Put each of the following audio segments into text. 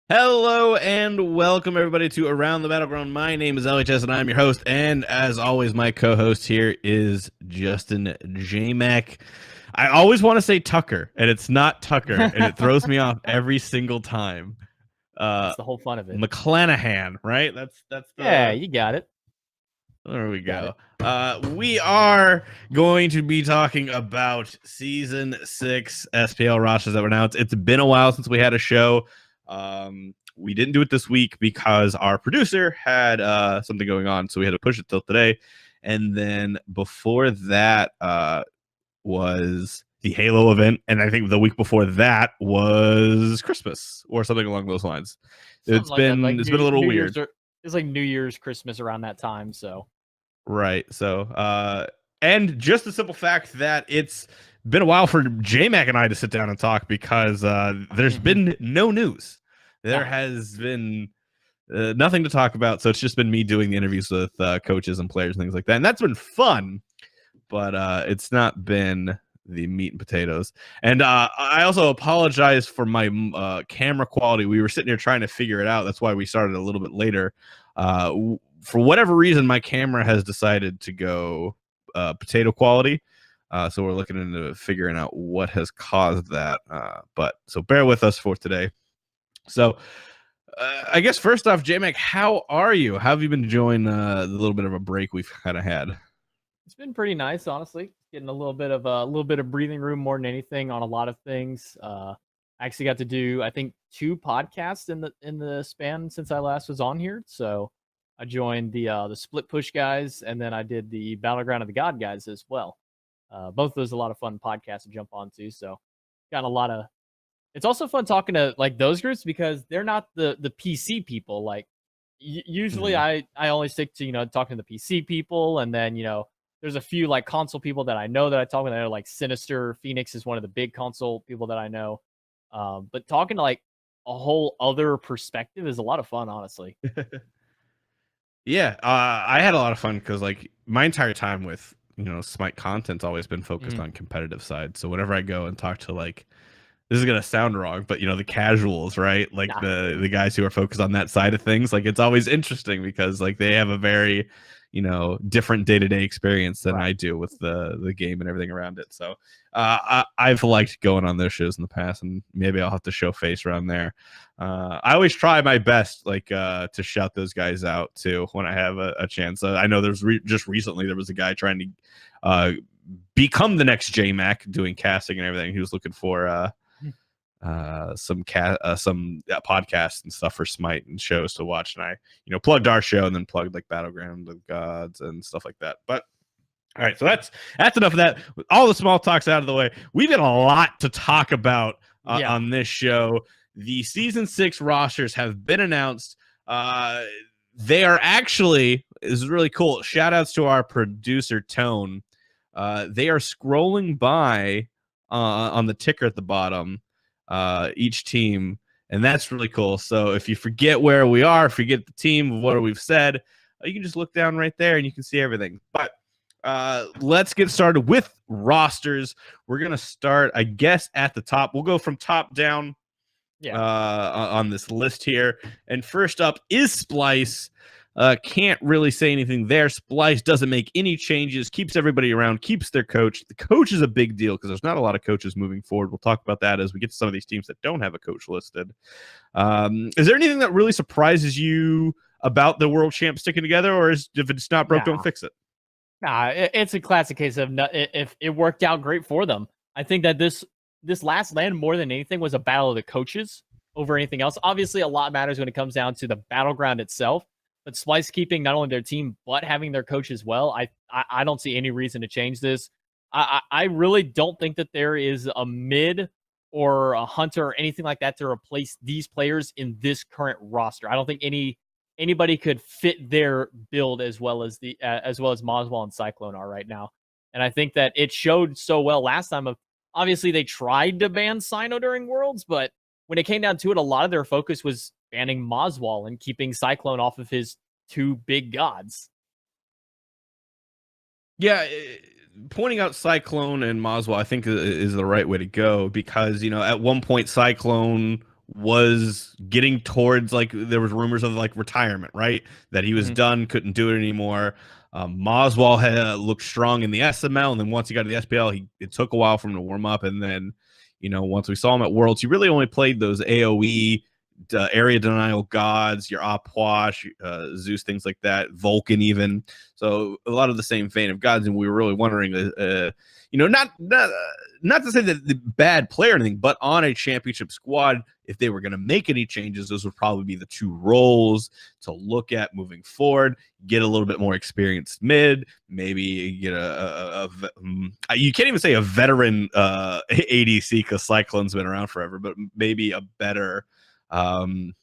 Hello and welcome everybody to Around the Battleground. My name is LHS and I'm your host. And as always, my co-host here is Justin JMac. I always want to say Tucker, and it's not Tucker, and it throws me off every single time. That's the whole fun of it. McClanahan, right? That's Yeah, the you got it. There we Got go. it. We are going to be talking about season 6 SPL rosters that were announced. It's been a while since we had a show. We didn't do it this week because our producer had something going on, so we had to push it till today. And then before that was the Halo event, and I think the week before that was Christmas or something along those lines. Something It's like that. been a little New weird. Year's. It's like New Year's, Christmas around that time. So Right. So, and just the simple fact that it's been a while for JMac and I to sit down and talk because there's been no news. There has been nothing to talk about. So it's just been me doing the interviews with coaches and players and things like that. And that's been fun, but it's not been the meat and potatoes. And I also apologize for my camera quality. We were sitting here trying to figure it out. That's why we started a little bit later. For whatever reason, my camera has decided to go potato quality. So we're looking into figuring out what has caused that. But so bear with us for today. So I guess first off, JMac, how are you? How have you been enjoying the little bit of a break we've kind of had? it's been pretty nice, honestly. Getting a little bit of breathing room more than anything on a lot of things. I actually got to do, I think, 2 podcasts in the span since I last was on here. So I joined the Split Push guys, and then I did the Battleground of the God guys as well. Both of those are a lot of fun podcasts to jump onto. So got a lot of. It's also fun talking to like those groups because they're not the PC people. Like usually, I only stick to talking to the PC people, and then there's a few like console people that I know that I talk with. They're like Sinister Phoenix is one of the big console people that I know. But talking to like a whole other perspective is a lot of fun, honestly. Yeah, I had a lot of fun because like my entire time with Smite content's always been focused on competitive side. So whenever I go and talk to like, this is gonna sound wrong, but the casuals, right? Like the guys who are focused on that side of things, like it's always interesting because like they have a very different day-to-day experience than I do with the game and everything around it. So I've liked going on those shows in the past, and maybe I'll have to show face around there. I always try my best like to shout those guys out too when I have a chance. I know there's just recently there was a guy trying to become the next JMac doing casting and everything. He was looking for some podcasts and stuff for Smite and shows to watch, and I plugged our show and then plugged like Battleground of Gods and stuff like that. But all right, so that's enough of that. With all the small talks out of the way, we've got a lot to talk about on this show. The season 6 rosters have been announced. They are actually, this is really cool. Shout outs to our producer Tone. They are scrolling by on the ticker at the bottom, each team, and that's really cool. So if you forget where we are, forget the team of what we've said, you can just look down right there and you can see everything. But let's get started with rosters. We're gonna start, I guess, at the top. We'll go from top down on this list here. And first up is Splice. Can't really say anything there. Splice doesn't make any changes, keeps everybody around, keeps their coach. The coach is a big deal because there's not a lot of coaches moving forward. We'll talk about that as we get to some of these teams that don't have a coach listed. Is there anything that really surprises you about the world champ sticking together, or if it's not broke, don't fix it? It's a classic case of if it worked out great for them. I think that this last land more than anything was a battle of the coaches over anything else. Obviously, a lot matters when it comes down to the battleground itself. But Splice keeping not only their team but having their coach as well, I don't see any reason to change this. I really don't think that there is a mid or a hunter or anything like that to replace these players in this current roster. I don't think anybody could fit their build as well as Moswell and Cyclone are right now. And I think that it showed so well last time. Obviously, they tried to ban Sino during Worlds, but when it came down to it, a lot of their focus was banning Moswell and keeping Cyclone off of his 2 big gods. Yeah, pointing out Cyclone and Moswell, I think, is the right way to go because, at one point, Cyclone was getting towards like there was rumors of like retirement, right? That he was done, couldn't do it anymore. Moswell had looked strong in the SML, and then once he got to the SPL, it took a while for him to warm up, and then once we saw him at Worlds, he really only played those AOE area denial gods, your Opwash, Zeus, things like that, Vulcan even. So a lot of the same vein of gods, and we were really wondering, not to say that the bad player or anything, but on a championship squad, if they were going to make any changes, those would probably be the two roles to look at moving forward. Get a little bit more experienced mid, maybe get you can't even say a veteran ADC because Cyclone's been around forever, but maybe a better hunter.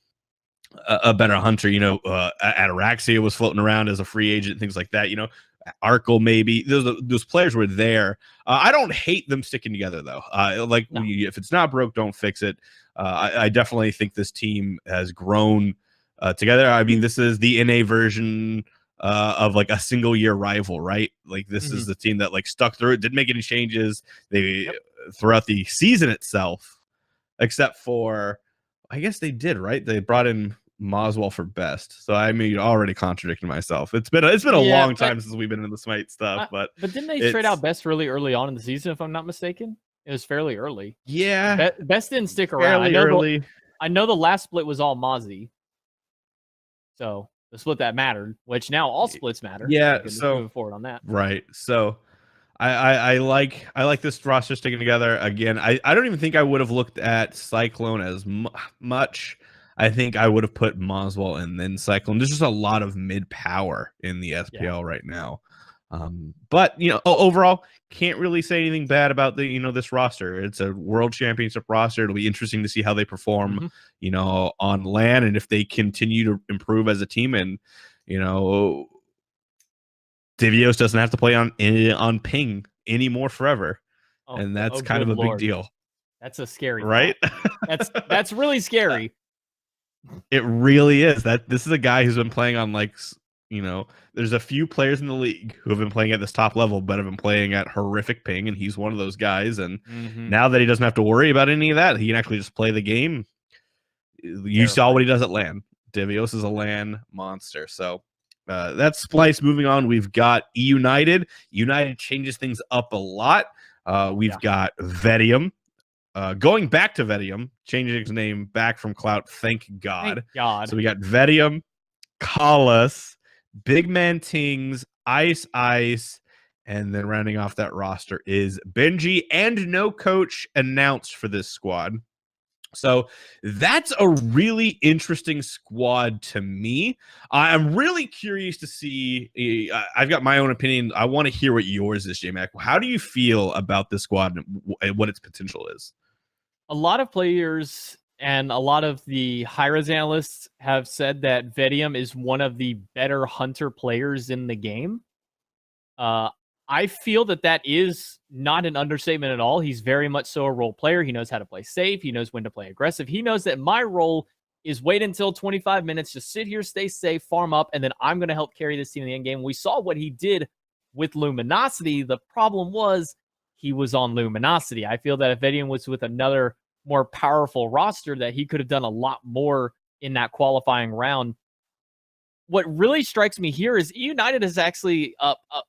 Ataraxia was floating around as a free agent, things like that. Arkle, maybe those players were there. I don't hate them sticking together though. If it's not broke, don't fix it. I definitely think this team has grown together. I mean, this is the NA version of like a single year rival, right? Like this is the team that like stuck through it, didn't make any changes. Throughout the season itself, except for, I guess they did, right? They brought in Moswell for best. So I mean, already contradicting myself. It's been a long time since we've been in the Smite stuff, but didn't they trade out Best really early on in the season, if I'm not mistaken? It was fairly early. Yeah, Best didn't stick around. I know the last split was all Mozzie, so the split that mattered, which now all splits matter. Yeah, so moving forward on that, right? So I like this roster sticking together again. I don't even think I would have looked at Cyclone as much. I think I would have put Moswell and then Cyclone. There's just a lot of mid power in the SPL right now. But overall, can't really say anything bad about the this roster. It's a world championship roster. It'll be interesting to see how they perform, on LAN, and if they continue to improve as a team. And Divios doesn't have to play on ping anymore forever, and that's kind of a big deal. That's a scary, right? That's really scary. It really is. This is a guy who's been playing on there's a few players in the league who have been playing at this top level, but have been playing at horrific ping, and he's one of those guys. And now that he doesn't have to worry about any of that, he can actually just play the game. You saw what he does at LAN. Divios is a LAN monster. So that's Splice. Moving on, we've got United. United changes things up a lot. We've got Vedium. Going back to Vedium, changing his name back from Clout. Thank God. So we got Vedium, Collis, Big Man Tings, Ice, and then rounding off that roster is Benji, and no coach announced for this squad. So that's a really interesting squad to me. I'm really curious to see. I've got my own opinion. I want to hear what yours is, JMac. How do you feel about this squad and what its potential is? A lot of players and a lot of the Hi-Rez analysts have said that Vedium is one of the better hunter players in the game. I feel that is not an understatement at all. He's very much so a role player. He knows how to play safe. He knows when to play aggressive. He knows that my role is wait until 25 minutes, just sit here, stay safe, farm up, and then I'm going to help carry this team in the end game. We saw what he did with Luminosity. The problem was he was on Luminosity. I feel that if Vedium was with another more powerful roster, that he could have done a lot more in that qualifying round. What really strikes me here is United is actually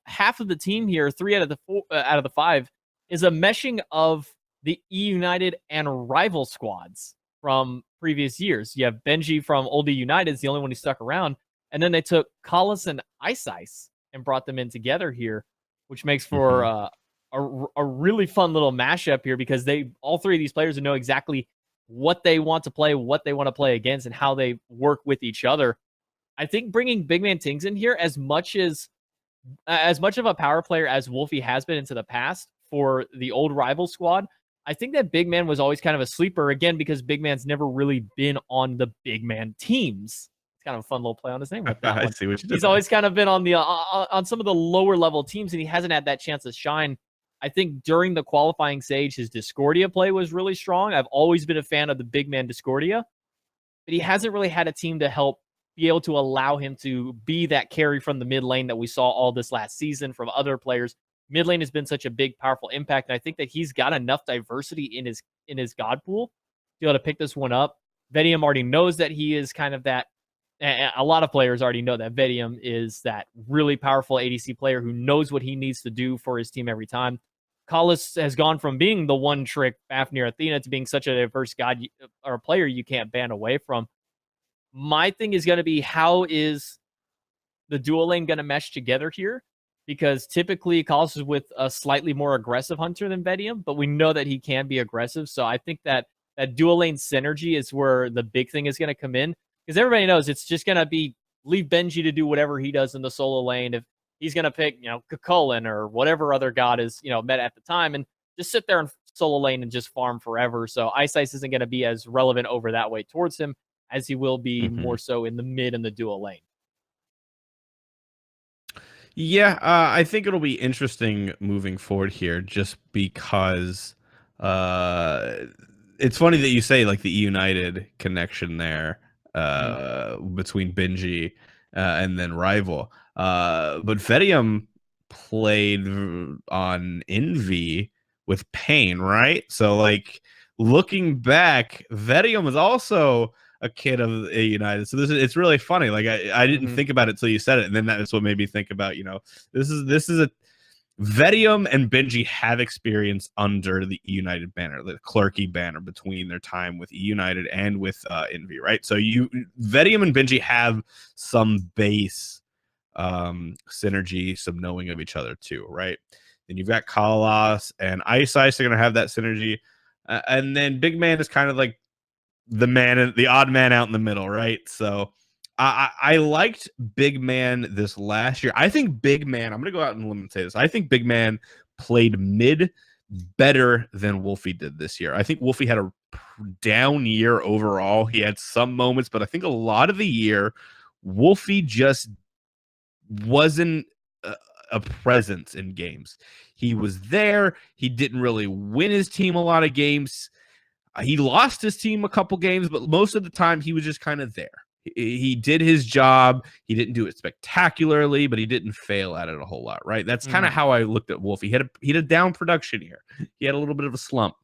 half of the team here. 3 out of the 5 is a meshing of the United and rival squads from previous years. You have Benji from Oldie United is the only one who stuck around, and then they took Collis and Ice and brought them in together here, which makes for a really fun little mashup here, because all 3 of these players know exactly what they want to play, what they want to play against, and how they work with each other. I think bringing Big Man Tings in here, as much of a power player as Wolfie has been into the past for the old rival squad, I think that Big Man was always kind of a sleeper, again, because Big Man's never really been on the Big Man teams. It's kind of a fun little play on his name with that one. See what you did. He's always kind of been on the on some of the lower level teams, and he hasn't had that chance to shine. I think during the qualifying stage, his Discordia play was really strong. I've always been a fan of the Big Man Discordia, but he hasn't really had a team to help be able to allow him to be that carry from the mid lane that we saw all this last season from other players. Mid lane has been such a big, powerful impact, and I think that he's got enough diversity in his god pool to be able to pick this one up. Vedium already knows that he is kind of that. A lot of players already know that Vedium is that really powerful ADC player who knows what he needs to do for his team every time. Collis has gone from being the one trick Fafnir Athena to being such a diverse god or player you can't ban away from. My thing is going to be, how is the dual lane going to mesh together here? Because typically Collis is with a slightly more aggressive hunter than Vedium, but we know that he can be aggressive. So I think that dual lane synergy is where the big thing is going to come in, because everybody knows it's just going to be leave Benji to do whatever he does in the solo lane. If he's going to pick, Kukulin or whatever other god is, met at the time, and just sit there and solo lane and just farm forever. So Ice isn't going to be as relevant over that way towards him as he will be more so in the mid and the dual lane. Yeah, I think it'll be interesting moving forward here, just because it's funny that you say like the United connection there between Benji and then Rival. But Vedium played on Envy with Pain, right? So like looking back, Vedium is also a kid of a United. So it's really funny. Like I didn't think about it till you said it, and then that's what made me think about, this is a Vedium and Benji have experience under the United banner, the Clerky banner, between their time with United and with Envy, right? So Vedium and Benji have some base synergy, some knowing of each other too, right? Then you've got Kalas and Ice are going to have that synergy, and then Big Man is kind of like the odd man out in the middle, right? So I liked Big Man this last year. I think Big Man, I'm going to go out on a limb and say this, I think Big Man played mid better than Wolfie did this year. I think Wolfie had a down year overall. He had some moments, but I think a lot of the year, Wolfie just wasn't a presence in games. He was there. He didn't really win his team a lot of games. He lost his team a couple games, but most of the time he was just kind of there. He did his job. He didn't do it spectacularly, but he didn't fail at it a whole lot, right? That's kind of how I looked at Wolf. He had a down production here. He had a little bit of a slump.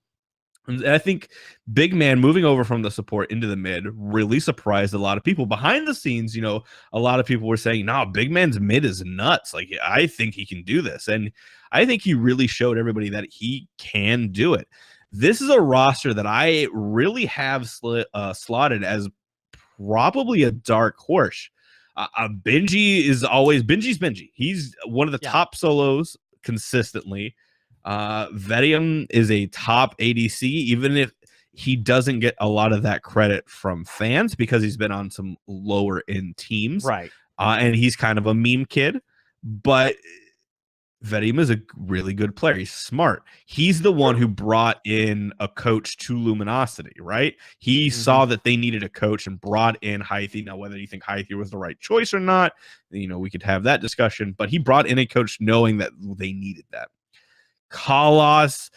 And I think Big Man moving over from the support into the mid really surprised a lot of people. Behind the scenes, a lot of people were saying, no, Big Man's mid is nuts. Like, I think he can do this. And I think he really showed everybody that he can do it. This is a roster that I really have slotted as probably a dark horse. Benji's Benji. He's one of the top solos consistently. Vedium is a top ADC, even if he doesn't get a lot of that credit from fans because he's been on some lower end teams. Right. And he's kind of a meme kid, but Vedium is a really good player. He's smart. He's the one who brought in a coach to Luminosity, right? He saw that they needed a coach and brought in Hythe. Now, whether you think Hythe was the right choice or not, we could have that discussion. But he brought in a coach knowing that they needed that. Kalas,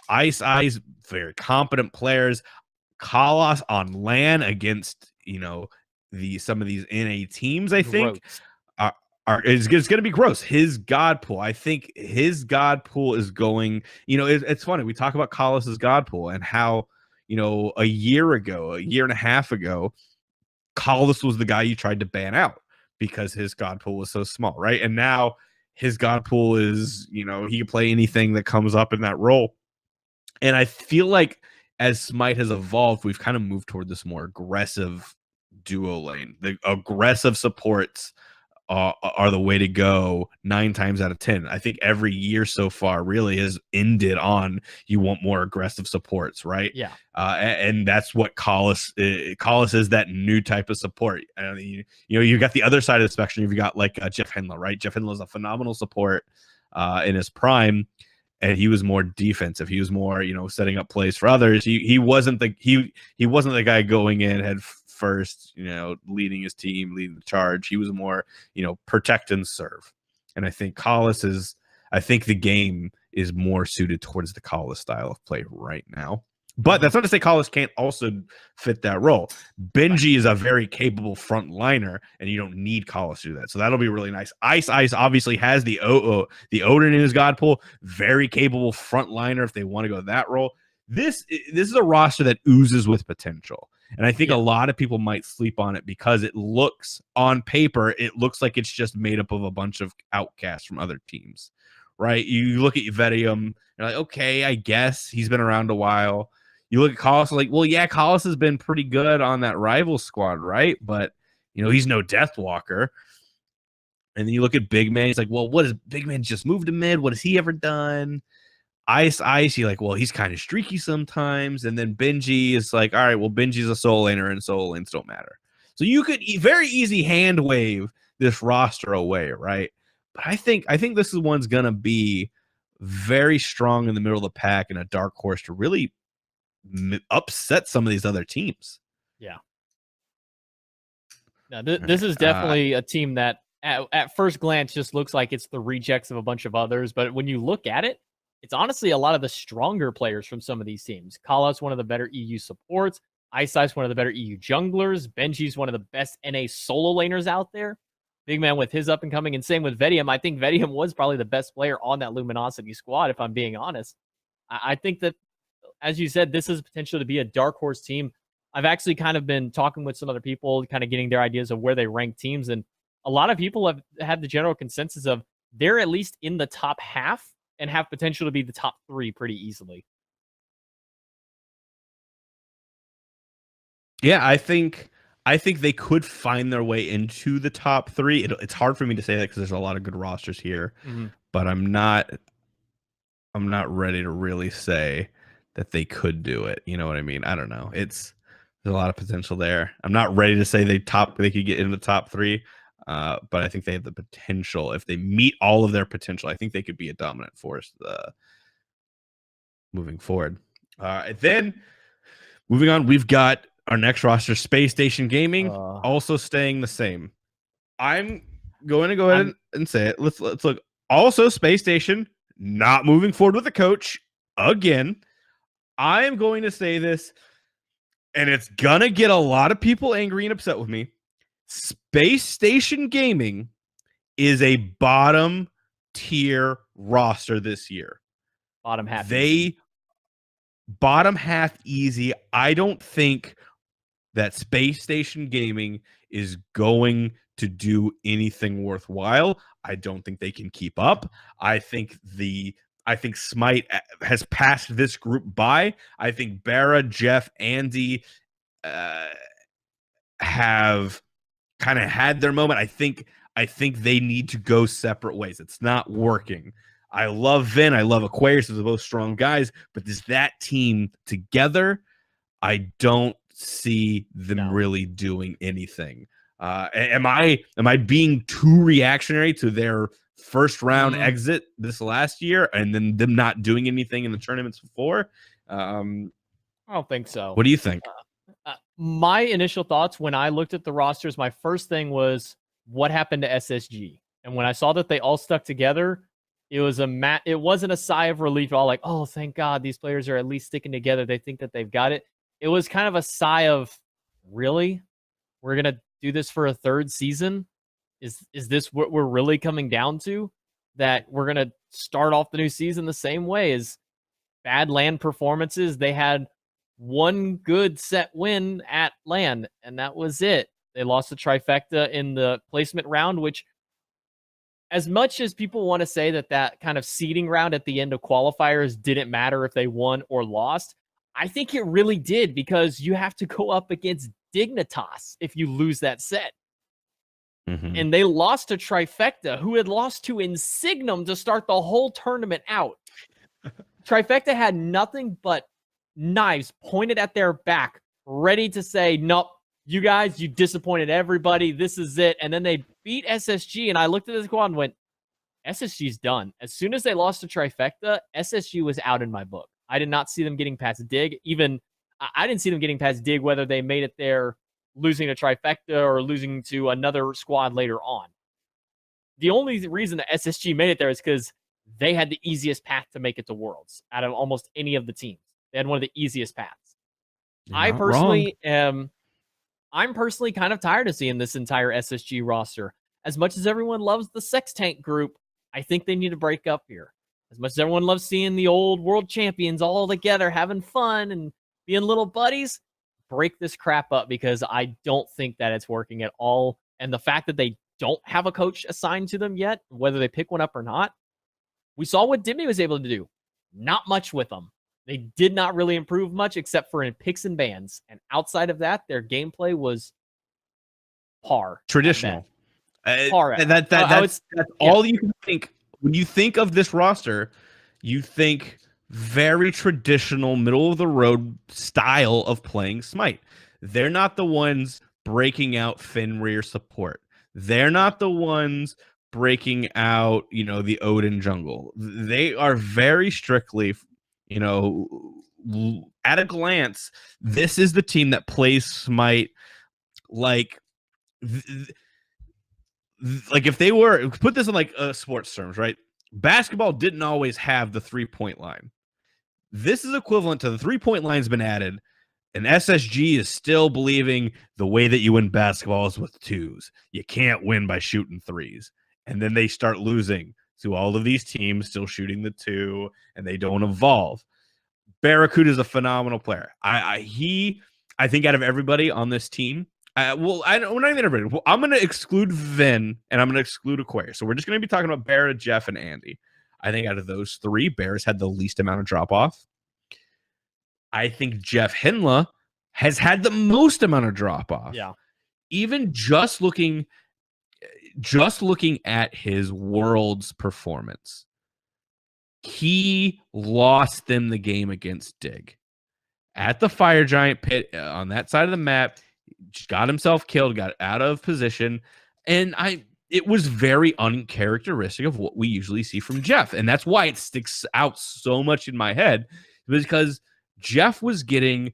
Ice, very competent players. Kalas on LAN against, some of these NA teams, I think. It's going to be gross. His God pool. I think his God pool is going, it's funny. We talk about Collis's God pool and how, a year and a half ago, Collis was the guy you tried to ban out because his God pool was so small, right? And now his God pool is, he can play anything that comes up in that role. And I feel like as Smite has evolved, we've kind of moved toward this more aggressive duo lane. The aggressive supports are the way to go 9 times out of 10. I think every year so far really has ended on you want more aggressive supports, right? Yeah. And that's what Collis is, that new type of support. You've got the other side of the spectrum. You've got like Jeff Hindla, right? Jeff Hindla is a phenomenal support in his prime, and he was more defensive. He was more, setting up plays for others. He wasn't the guy going in head first, leading his team, leading the charge. He was more, protect and serve. And I think the game is more suited towards the Collis style of play right now. But that's not to say Collis can't also fit that role. Benji is a very capable front liner, and you don't need Collis to do that. So that'll be really nice. Ice obviously has the Odin in his God pool. Very capable front liner if they want to go that role. This is a roster that oozes with potential. And I think a lot of people might sleep on it because it looks on paper, it looks like it's just made up of a bunch of outcasts from other teams, right? You look at Vedium, you're like, okay, I guess he's been around a while. You look at Collis, like, well, yeah, Collis has been pretty good on that rival squad, right? But, he's no Death Walker. And then you look at Big Man, he's like, well, what has Big Man just moved to mid? What has he ever done? Ice, you're like, well, he's kind of streaky sometimes. And then Benji is like, all right, well, Benji's a soul laner and soul lanes don't matter. So you could very easy hand wave this roster away, right? But I think this one's going to be very strong in the middle of the pack and a dark horse to really upset some of these other teams. Yeah. Now, this is definitely a team that at first glance just looks like it's the rejects of a bunch of others. But when you look at it, it's honestly a lot of the stronger players from some of these teams. Kala's one of the better EU supports. Ice one of the better EU junglers. Benji's one of the best NA solo laners out there. Big Man with his up and coming, and same with Vedium. I think Vedium was probably the best player on that Luminosity squad, if I'm being honest. I think that, as you said, this is potential to be a dark horse team. I've actually kind of been talking with some other people, kind of getting their ideas of where they rank teams, and a lot of people have had the general consensus of they're at least in the top half and have potential to be the top 3 pretty easily. Yeah, I think they could find their way into the top 3. It's hard for me to say that because there's a lot of good rosters here, but I'm not ready to really say that they could do it. You know what I mean? I don't know. There's a lot of potential there. I'm not ready to say they could get into the top 3, but I think they have the potential. If they meet all of their potential, I think they could be a dominant force moving forward. Then moving on, we've got our next roster, Space Station Gaming, also staying the same. I'm going to go ahead and say it. Let's look. Also, Space Station not moving forward with the coach again. I am going to say this, and it's gonna get a lot of people angry and upset with me. Space Station Gaming is a bottom tier roster this year. Bottom half. Bottom half easy. I don't think that Space Station Gaming is going to do anything worthwhile. I don't think they can keep up. I think Smite has passed this group by. I think Barra, Jeff, Andy have kind of had their moment. I think they need to go separate ways. It's not working. I love Vin. I love Aquarius. They're both strong guys, but is that team together? I don't see them really doing anything. Am I being too reactionary to their first round exit this last year and then them not doing anything in the tournaments before? I don't think so. What do you think? My initial thoughts when I looked at the rosters, my first thing was what happened to SSG. And when I saw that they all stuck together, it wasn't a sigh of relief, all like, oh, thank God these players are at least sticking together. They think that they've got it. It was kind of a sigh of, really? We're going to do this for a third season? Is this what we're really coming down to? That we're going to start off the new season the same way as bad LAN performances? They had one good set win at LAN, and that was it. They lost the trifecta in the placement round, which, as much as people want to say that kind of seeding round at the end of qualifiers didn't matter if they won or lost, I think it really did, because you have to go up against Dignitas if you lose that set. And they lost to Trifecta, who had lost to Insignum to start the whole tournament out. Trifecta had nothing but knives pointed at their back, ready to say, nope, you guys, you disappointed everybody. This is it. And then they beat SSG, and I looked at this squad and went, SSG's done. As soon as they lost to Trifecta, SSG was out in my book. I did not see them getting past Dig. I didn't see them getting past Dig, whether they made it there losing to Trifecta or losing to another squad later on. The only reason that SSG made it there is because they had the easiest path to make it to Worlds out of almost any of the teams. They had one of the easiest paths. I'm personally kind of tired of seeing this entire SSG roster. As much as everyone loves the Sex Tank group, I think they need to break up here. As much as everyone loves seeing the old world champions all together having fun and being little buddies, break this crap up because I don't think that it's working at all. And the fact that they don't have a coach assigned to them yet, whether they pick one up or not, we saw what Dimmy was able to do. Not much with them. They did not really improve much except for in picks and bans. And outside of that, their gameplay was par. Traditional. Par. That's all you can think. When you think of this roster, you think very traditional, middle of the road style of playing Smite. They're not the ones breaking out Fenrir support. They're not the ones breaking out, the Odin jungle. They are very strictly, at a glance, this is the team that plays Smite like if they were, put this in like sports terms, right? Basketball didn't always have the 3-point line. This is equivalent to the 3-point line's been added, and SSG is still believing the way that you win basketball is with twos. You can't win by shooting threes. And then they start losing to all of these teams still shooting the two, and they don't evolve. Barracuda is a phenomenal player. I think out of everybody on this team, we're not even everybody. Well, I'm going to exclude Vin, and I'm going to exclude Aquarius. So we're just going to be talking about Barra, Jeff, and Andy. I think out of those three, Bears had the least amount of drop-off. I think Jeff Hinla has had the most amount of drop-off. Yeah. Even just looking at his Worlds performance, he lost them the game against Dig. At the Fire Giant pit on that side of the map, just got himself killed, got out of position, and it was very uncharacteristic of what we usually see from Jeff. And that's why it sticks out so much in my head, because Jeff was getting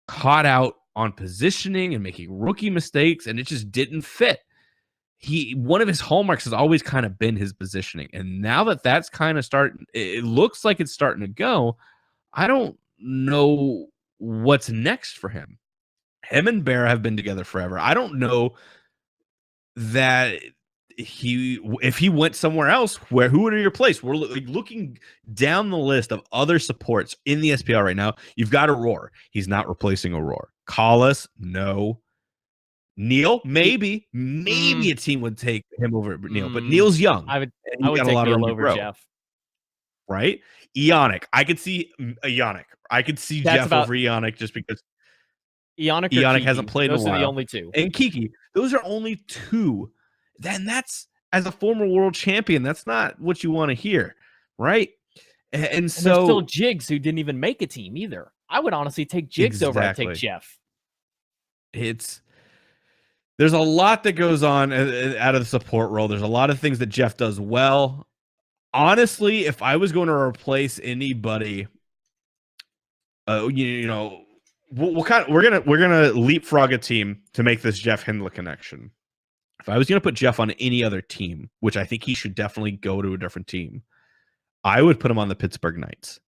caught out on positioning and making rookie mistakes, and it just didn't fit. One of his hallmarks has always kind of been his positioning. And now that that's kind of it looks like it's starting to go, I don't know what's next for him. Him and Bear have been together forever. I don't know that if he went somewhere else, who would he replace? We're looking down the list of other supports in the SPL right now. You've got Aurora. He's not replacing Aurora. Collis, no. Neil, maybe a team would take him over Neil, but Neil's young. I would take Neil over Jeff. Right? Ionic. I could see Ionic. I could see Jeff over Ionic just because Ionic hasn't played in a while. Those are the only two. And Kiki. Those are only two. Then that's, as a former world champion, that's not what you want to hear, right? And so there's still Jigs, who didn't even make a team either. I would honestly take Jigs over. I'd take Jeff. There's a lot that goes on out of the support role. There's a lot of things that Jeff does well. Honestly, if I was going to replace anybody, we're gonna leapfrog a team to make this Jeff Hindla connection. If I was going to put Jeff on any other team, which I think he should definitely go to a different team, I would put him on the Pittsburgh Knights,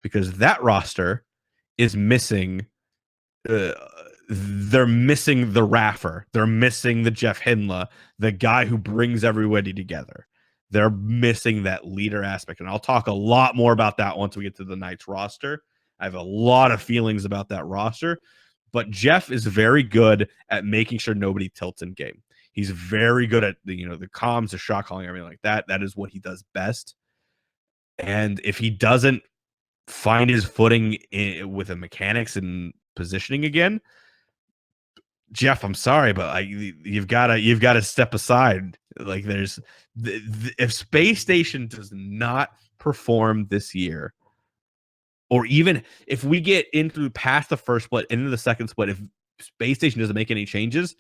because that roster is missing. They're missing the Raffer. They're missing the Jeff Hindla, the guy who brings everybody together. They're missing that leader aspect. And I'll talk a lot more about that once we get to the Knights roster. I have a lot of feelings about that roster, but Jeff is very good at making sure nobody tilts in game. He's very good at the comms, the shot calling, everything like that. That is what he does best. And if he doesn't find his footing with the mechanics and positioning again, Jeff, I'm sorry, but you've got to step aside. Like, there's if Space Station does not perform this year, or even if we get into past the first split, into the second split, if Space Station doesn't make any changes,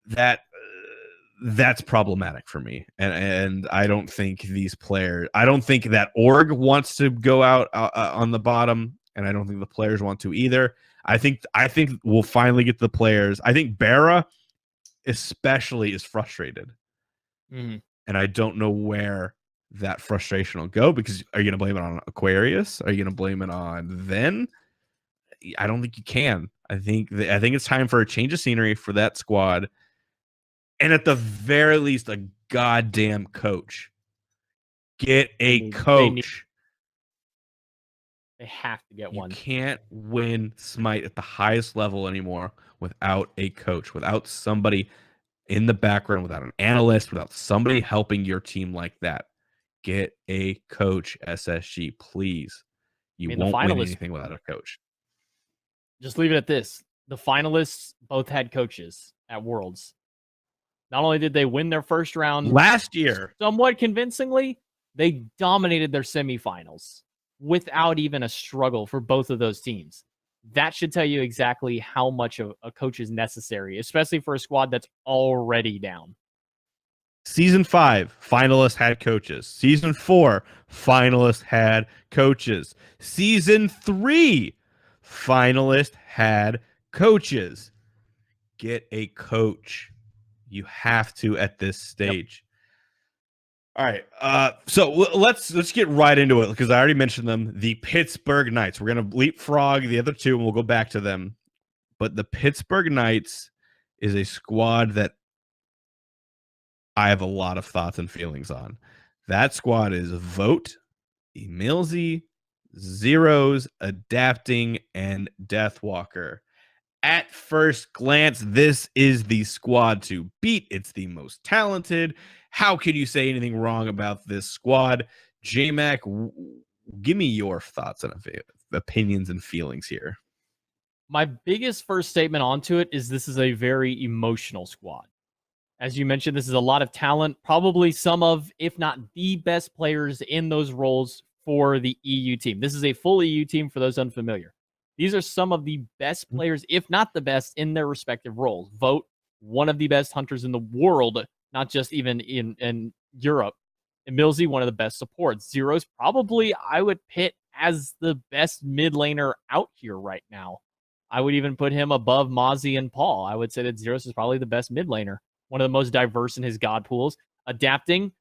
that's problematic for me. And I don't think these players, I don't think that org wants to go out on the bottom, and I don't think the players want to either. I think we'll finally get the players. I think Barra especially is frustrated. Mm-hmm. And I don't know where that frustration will go, because are you going to blame it on Aquarius? Are you going to blame it on Ven? I don't think you can. I think it's time for a change of scenery for that squad. And at the very least, a goddamn coach. Get a coach. They have to get You one. can't win Smite at the highest level anymore without a coach, without somebody in the background, without an analyst, without somebody helping your team like that. Get a coach, SSG, please. I You mean, the won't win finalists, anything without a coach. just leave it at this. The finalists both had coaches at Worlds. Not only did they win their first round Last year, somewhat convincingly, they dominated their semifinals without even a struggle for both of those teams. That should tell you exactly how much of a coach is necessary, especially for a squad that's already down. Season 5, finalists had coaches. Season 4, finalists had coaches. Season 3, finalists had coaches. Get a coach. You have to at this stage. Yep. All right. So let's get right into it because I already mentioned them. The Pittsburgh Knights. We're gonna leapfrog the other two and we'll go back to them. But the Pittsburgh Knights is a squad that I have a lot of thoughts and feelings on. That squad is Vote, Emilzy, Zeros, Adapting, and Deathwalker. At first glance, this is the squad to beat. It's the most talented. How can you say anything wrong about this squad? JMac, give me your thoughts and opinions and feelings here. My biggest first statement onto it is this is a very emotional squad. As you mentioned, this is a lot of talent, probably some of, if not the best players in those roles for the EU team. This is a full EU team for those unfamiliar. These are some of the best players, if not the best, in their respective roles. Vote, one of the best hunters in the world, not just even in Europe. Emilzy, one of the best supports. Zero's probably, I would pit as the best mid laner out here right now. I would even put him above Mozzie and Paul. I would say that Zeros is probably the best mid laner, one of the most diverse in his god pools. Adapting,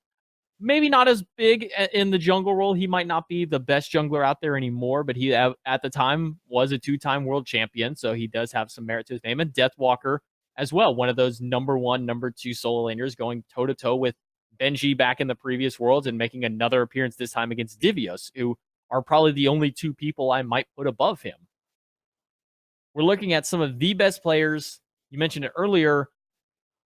maybe not as big in the jungle role. He might not be the best jungler out there anymore, but he at the time was a 2-time world champion, so he does have some merit to his name. And Deathwalker as well, one of those number 1, number 2 solo laners going toe-to-toe with Benji back in the previous worlds and making another appearance this time against Divios, who are probably the only 2 people I might put above him. We're looking at some of the best players. You mentioned it earlier.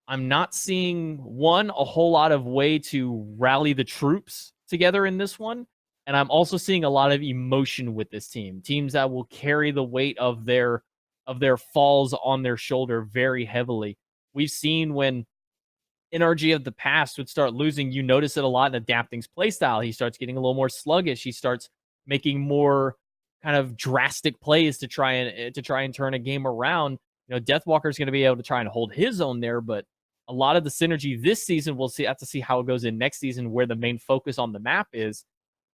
I'm not seeing, a whole lot of way to rally the troops together in this one. And I'm also seeing a lot of emotion with this team. Teams that will carry the weight of their falls on their shoulder very heavily. We've seen when NRG of the past would start losing, you notice it a lot in Adapting's playstyle. He starts getting a little more sluggish. He starts making more kind of drastic plays to try and turn a game around. You know, Deathwalker is going to be able to try and hold his own there, but a lot of the synergy this season, we'll have to see how it goes in next season, where the main focus on the map is.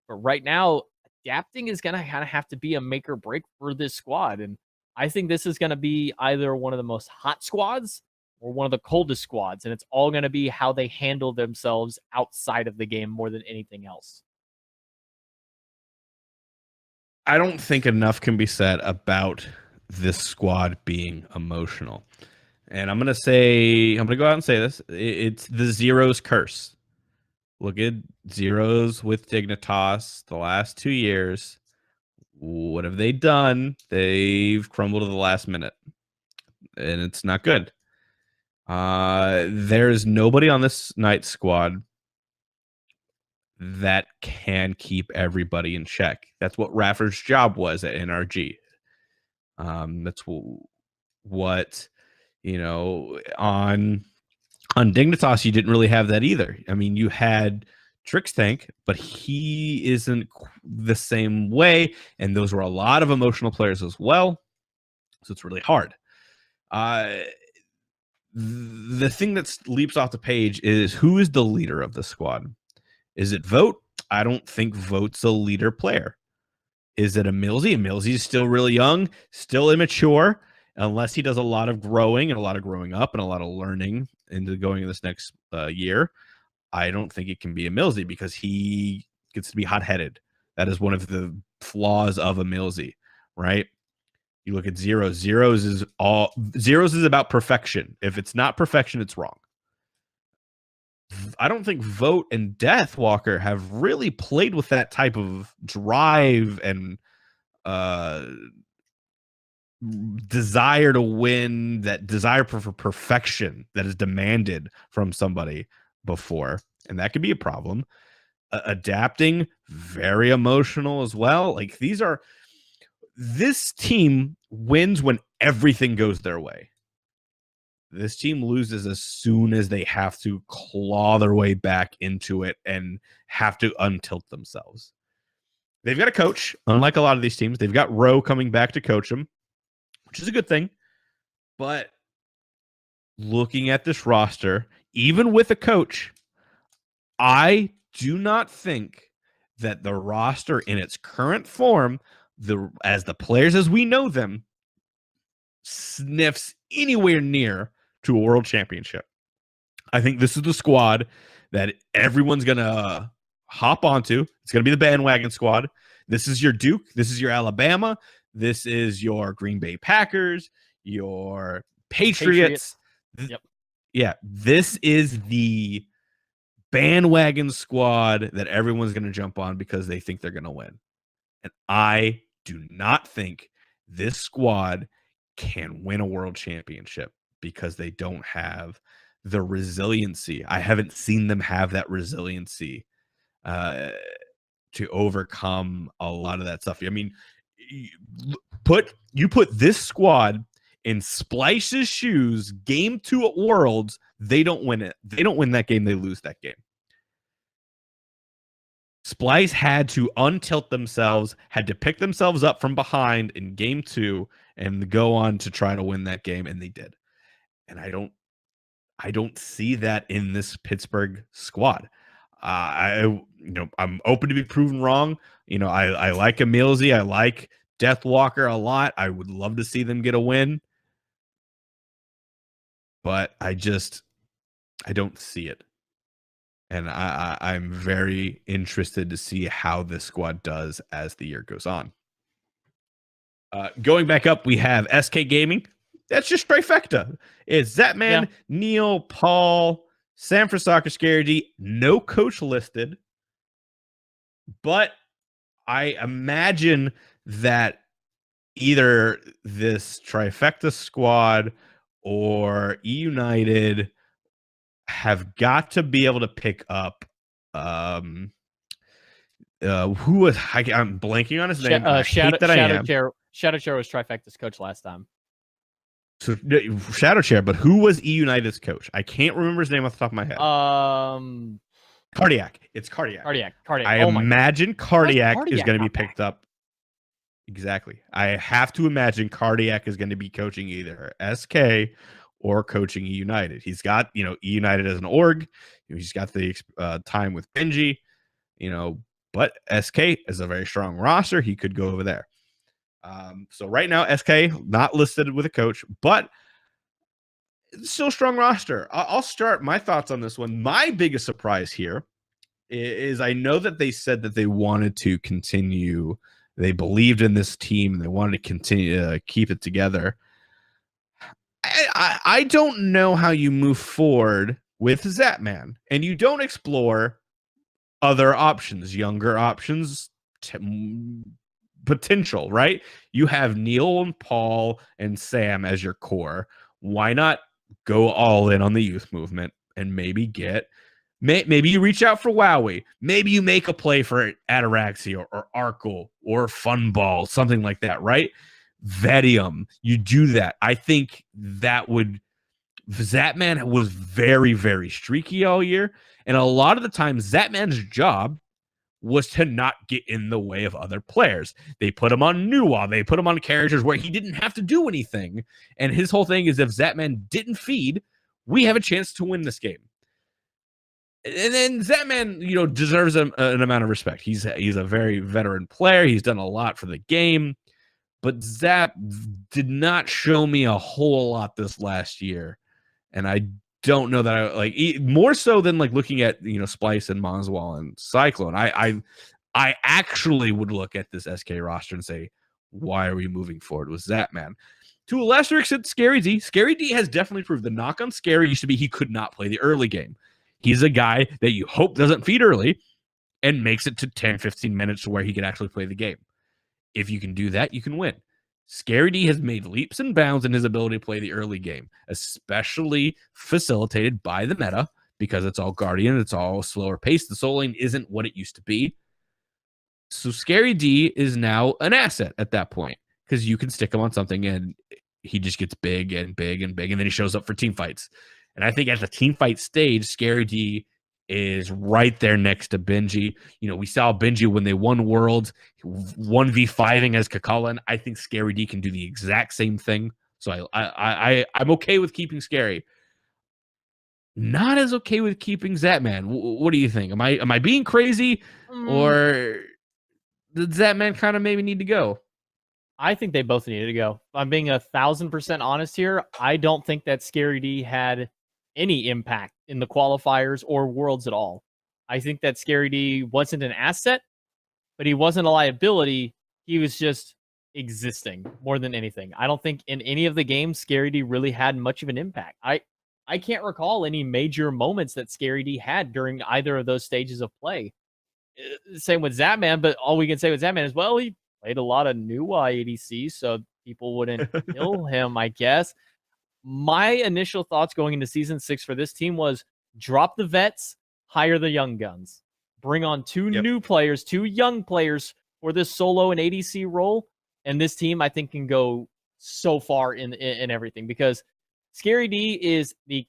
But right now, Adapting is going to kind of have to be a make or break for this squad. And I think this is going to be either one of the most hot squads or one of the coldest squads. And it's all going to be how they handle themselves outside of the game more than anything else. I don't think enough can be said about this squad being emotional. And I'm going to go out and say this. It's the Zeros curse. Look at Zeros with Dignitas the last 2 years. What have they done? They've crumbled to the last minute. And it's not good. There's nobody on this night squad that can keep everybody in check. That's what Raffer's job was at NRG. That's what on Dignitas you didn't really have that either. I mean, you had Trix Tank, but he isn't the same way, and those were a lot of emotional players as well. So it's really hard. The thing that leaps off the page is, who is the leader of the squad? Is it Vote? I don't think Vote's a leader player. Is it Emilzy? Emilzy is still really young, still immature, unless he does a lot of growing and a lot of growing up and a lot of learning into going in this next year. I don't think it can be Emilzy because he gets to be hot-headed. That is one of the flaws of Emilzy, right? You look at Zeros. Zeros is about perfection. If it's not perfection, it's wrong. I don't think Vote and Deathwalker have really played with that type of drive and desire to win, that desire for perfection that is demanded from somebody before, and that could be a problem. Adapting, very emotional as well. Like this team wins when everything goes their way. This team loses as soon as they have to claw their way back into it and have to untilt themselves. They've got a coach, unlike a lot of these teams. They've got Rowe coming back to coach them, which is a good thing. But looking at this roster, even with a coach, I do not think that the roster in its current form, as the players as we know them, sniffs anywhere near to a world championship. I think this is the squad that everyone's going to hop onto. It's going to be the bandwagon squad. This is your Duke. This is your Alabama. This is your Green Bay Packers, your Patriots. Yep. Yeah, this is the bandwagon squad that everyone's going to jump on because they think they're going to win. And I do not think this squad can win a world championship because they don't have the resiliency. I haven't seen them have that resiliency to overcome a lot of that stuff. I mean, you put this squad in Splice's shoes, game 2 at Worlds, they don't win it. They don't win that game, they lose that game. Splice had to untilt themselves, had to pick themselves up from behind in game 2 and go on to try to win that game, and they did. And I don't see that in this Pittsburgh squad. I'm open to be proven wrong. I like Emilzy, I like Deathwalker a lot. I would love to see them get a win, but I don't see it. And I'm very interested to see how this squad does as the year goes on. Going back up, we have SK Gaming. That's just trifecta. It's Zatman, Neil, Paul, Sanford Soccer, Scary D. No coach listed. But I imagine that either this trifecta squad or E United have got to be able to pick up who was I'm blanking on his name. Shadow Chair was trifecta's coach last time. So Shadow Chair, but who was E United's coach? I can't remember his name off the top of my head. Cardiac. It's Cardiac. Cardiac. I imagine Cardiac is going to be picked up. Exactly. I have to imagine Cardiac is going to be coaching either SK or coaching E United. He's got, E United as an org. He's got the time with Benji, but SK is a very strong roster. He could go over there. So right now, SK not listed with a coach, but still strong roster. I'll start my thoughts on this one. My biggest surprise here is I know that they said that they wanted to continue. They believed in this team. And they wanted to continue to keep it together. I don't know how you move forward with Zatman and you don't explore other options, younger options, potential, right? You have Neil and Paul and Sam as your core. Why not go all in on the youth movement and maybe maybe you reach out for Wowie. Maybe you make a play for Ataraxia or Arkle or Funball, something like that, right? Vedium, you do that. I think Zatman was very, very streaky all year. And a lot of the time, Zatman's job was to not get in the way of other players. They put him on Nuwa. They put him on characters where he didn't have to do anything. And his whole thing is if Zatman didn't feed, we have a chance to win this game. And then Zatman, deserves an amount of respect. He's a very veteran player. He's done a lot for the game. But Zap did not show me a whole lot this last year. And I don't know that more so than looking at Splice and Monswall and Cyclone. I actually would look at this SK roster and say, why are we moving forward with Zatman? To a lesser extent, Scary D. Scary D has definitely proved the knock on Scary used to be he could not play the early game. He's a guy that you hope doesn't feed early and makes it to 10, 15 minutes to where he can actually play the game. If you can do that, you can win. Scary D has made leaps and bounds in his ability to play the early game, especially facilitated by the meta, because it's all Guardian, it's all slower pace. The soul lane isn't what it used to be. So Scary D is now an asset at that point, because you can stick him on something and he just gets big and big and big, and then he shows up for team fights. And I think at the team fight stage, Scary D is right there next to Benji. You know, we saw Benji when they won Worlds, 1v5ing as Kakalan. I think Scary D can do the exact same thing. So I'm okay with keeping Scary. Not as okay with keeping Zatman. What do you think? Am I being crazy, or does Zatman kind of maybe need to go? I think they both needed to go. If I'm being 1,000% honest here, I don't think that Scary D had any impact in the qualifiers or Worlds at all. I think that Scary D wasn't an asset, but he wasn't a liability. He was just existing more than anything. I don't think in any of the games Scary D really had much of an impact. I can't recall any major moments that Scary D had during either of those stages of play. Same with Zatman, but all we can say with Zatman is, well, he played a lot of new ADC, so people wouldn't kill him, I guess. My initial thoughts going into Season 6 for this team was drop the vets, hire the young guns. Bring on two new players, two young players for this solo and ADC role, and this team, I think, can go so far in everything, because Scary D is the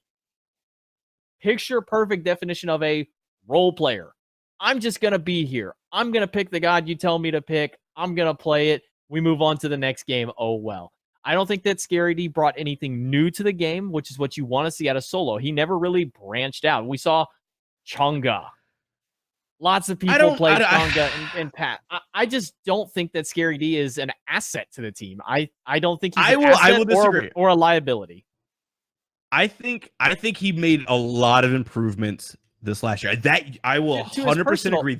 picture-perfect definition of a role player. I'm just going to be here. I'm going to pick the god you tell me to pick. I'm going to play it. We move on to the next game. Oh, well. I don't think that Scary D brought anything new to the game, which is what you want to see out of solo. He never really branched out. We saw Chang'e. Lots of people play Chang'e and Pat. I just don't think that Scary D is an asset to the team. I don't think he's an asset or a liability. I think he made a lot of improvements this last year. That I will 100% agree.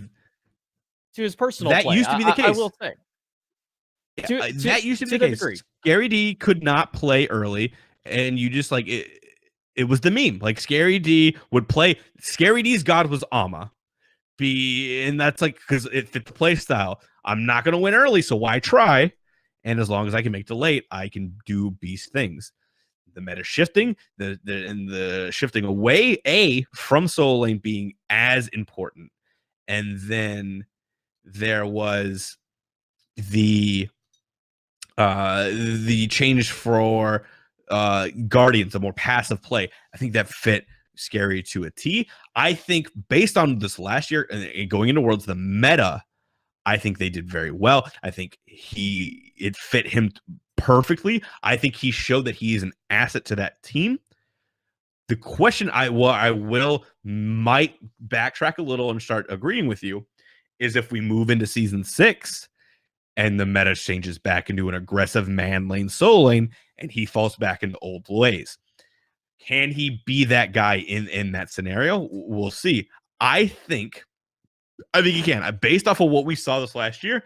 To his personal that play, used to be the case. I will say. That used to be the case. Degree. Scary D could not play early, and you just like it. It was the meme. Like Scary D would play. Scary D's god was Ama. And that's like because it fit the play style. I'm not gonna win early, so why try? And as long as I can make the late, I can do beast things. The meta shifting, the shifting away from solo lane being as important, and then there was the change for Guardians, a more passive play. I think that fit Scary to a T. I think based on this last year and going into Worlds, the meta, I think they did very well. I think it fit him perfectly. I think he showed that he is an asset to that team. The question I might backtrack a little and start agreeing with you is if we move into Season 6 and the meta changes back into an aggressive man lane solo lane and he falls back into old ways. Can he be that guy in that scenario? We'll see. I think he can. Based off of what we saw this last year,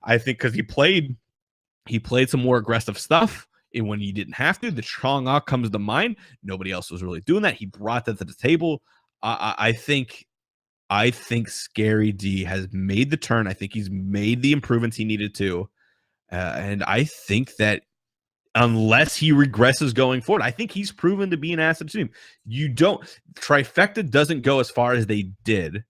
I think because he played some more aggressive stuff and when he didn't have to. The Chang'e comes to mind. Nobody else was really doing that. He brought that to the table. I think Scary D has made the turn. I think he's made the improvements he needed to. And I think that unless he regresses going forward, I think he's proven to be an asset to him. Trifecta doesn't go as far as they did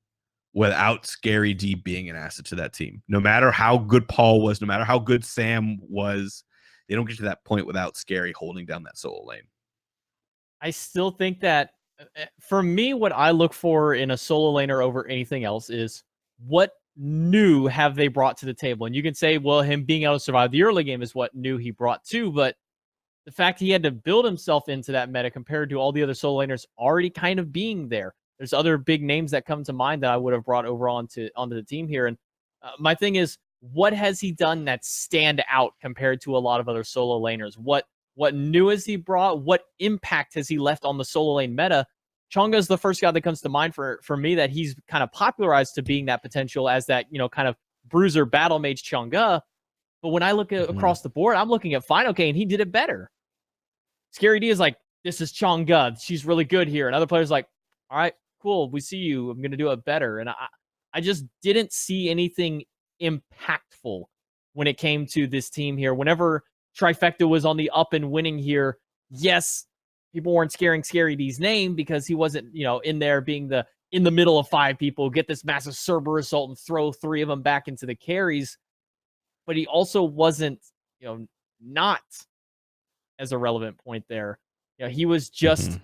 without Scary D being an asset to that team. No matter how good Paul was, no matter how good Sam was, they don't get to that point without Scary holding down that solo lane. I still think that for me, what I look for in a solo laner over anything else is what new have they brought to the table? And you can say, well, him being able to survive the early game is what new he brought too, but the fact he had to build himself into that meta compared to all the other solo laners already kind of being there. There's other big names that come to mind that I would have brought over onto the team here. And my thing is, what has he done that stand out compared to a lot of other solo laners? What new has he brought? What impact has he left on the solo lane meta? Chang'e is the first guy that comes to mind for me that he's kind of popularized to being that potential as that, kind of bruiser battle mage Chang'e. But when I look at across the board, I'm looking at Final K and he did it better. Scary D is like, this is Chang'e. She's really good here. And other players like, all right, cool. We see you. I'm going to do it better. And I just didn't see anything impactful when it came to this team here. Whenever Trifecta was on the up and winning here, yes, people weren't scaring Scary D's name because he wasn't, in there being in the middle of 5 people, get this massive Cerber assault and throw 3 of them back into the carries. But he also wasn't, not as a relevant point there. He was just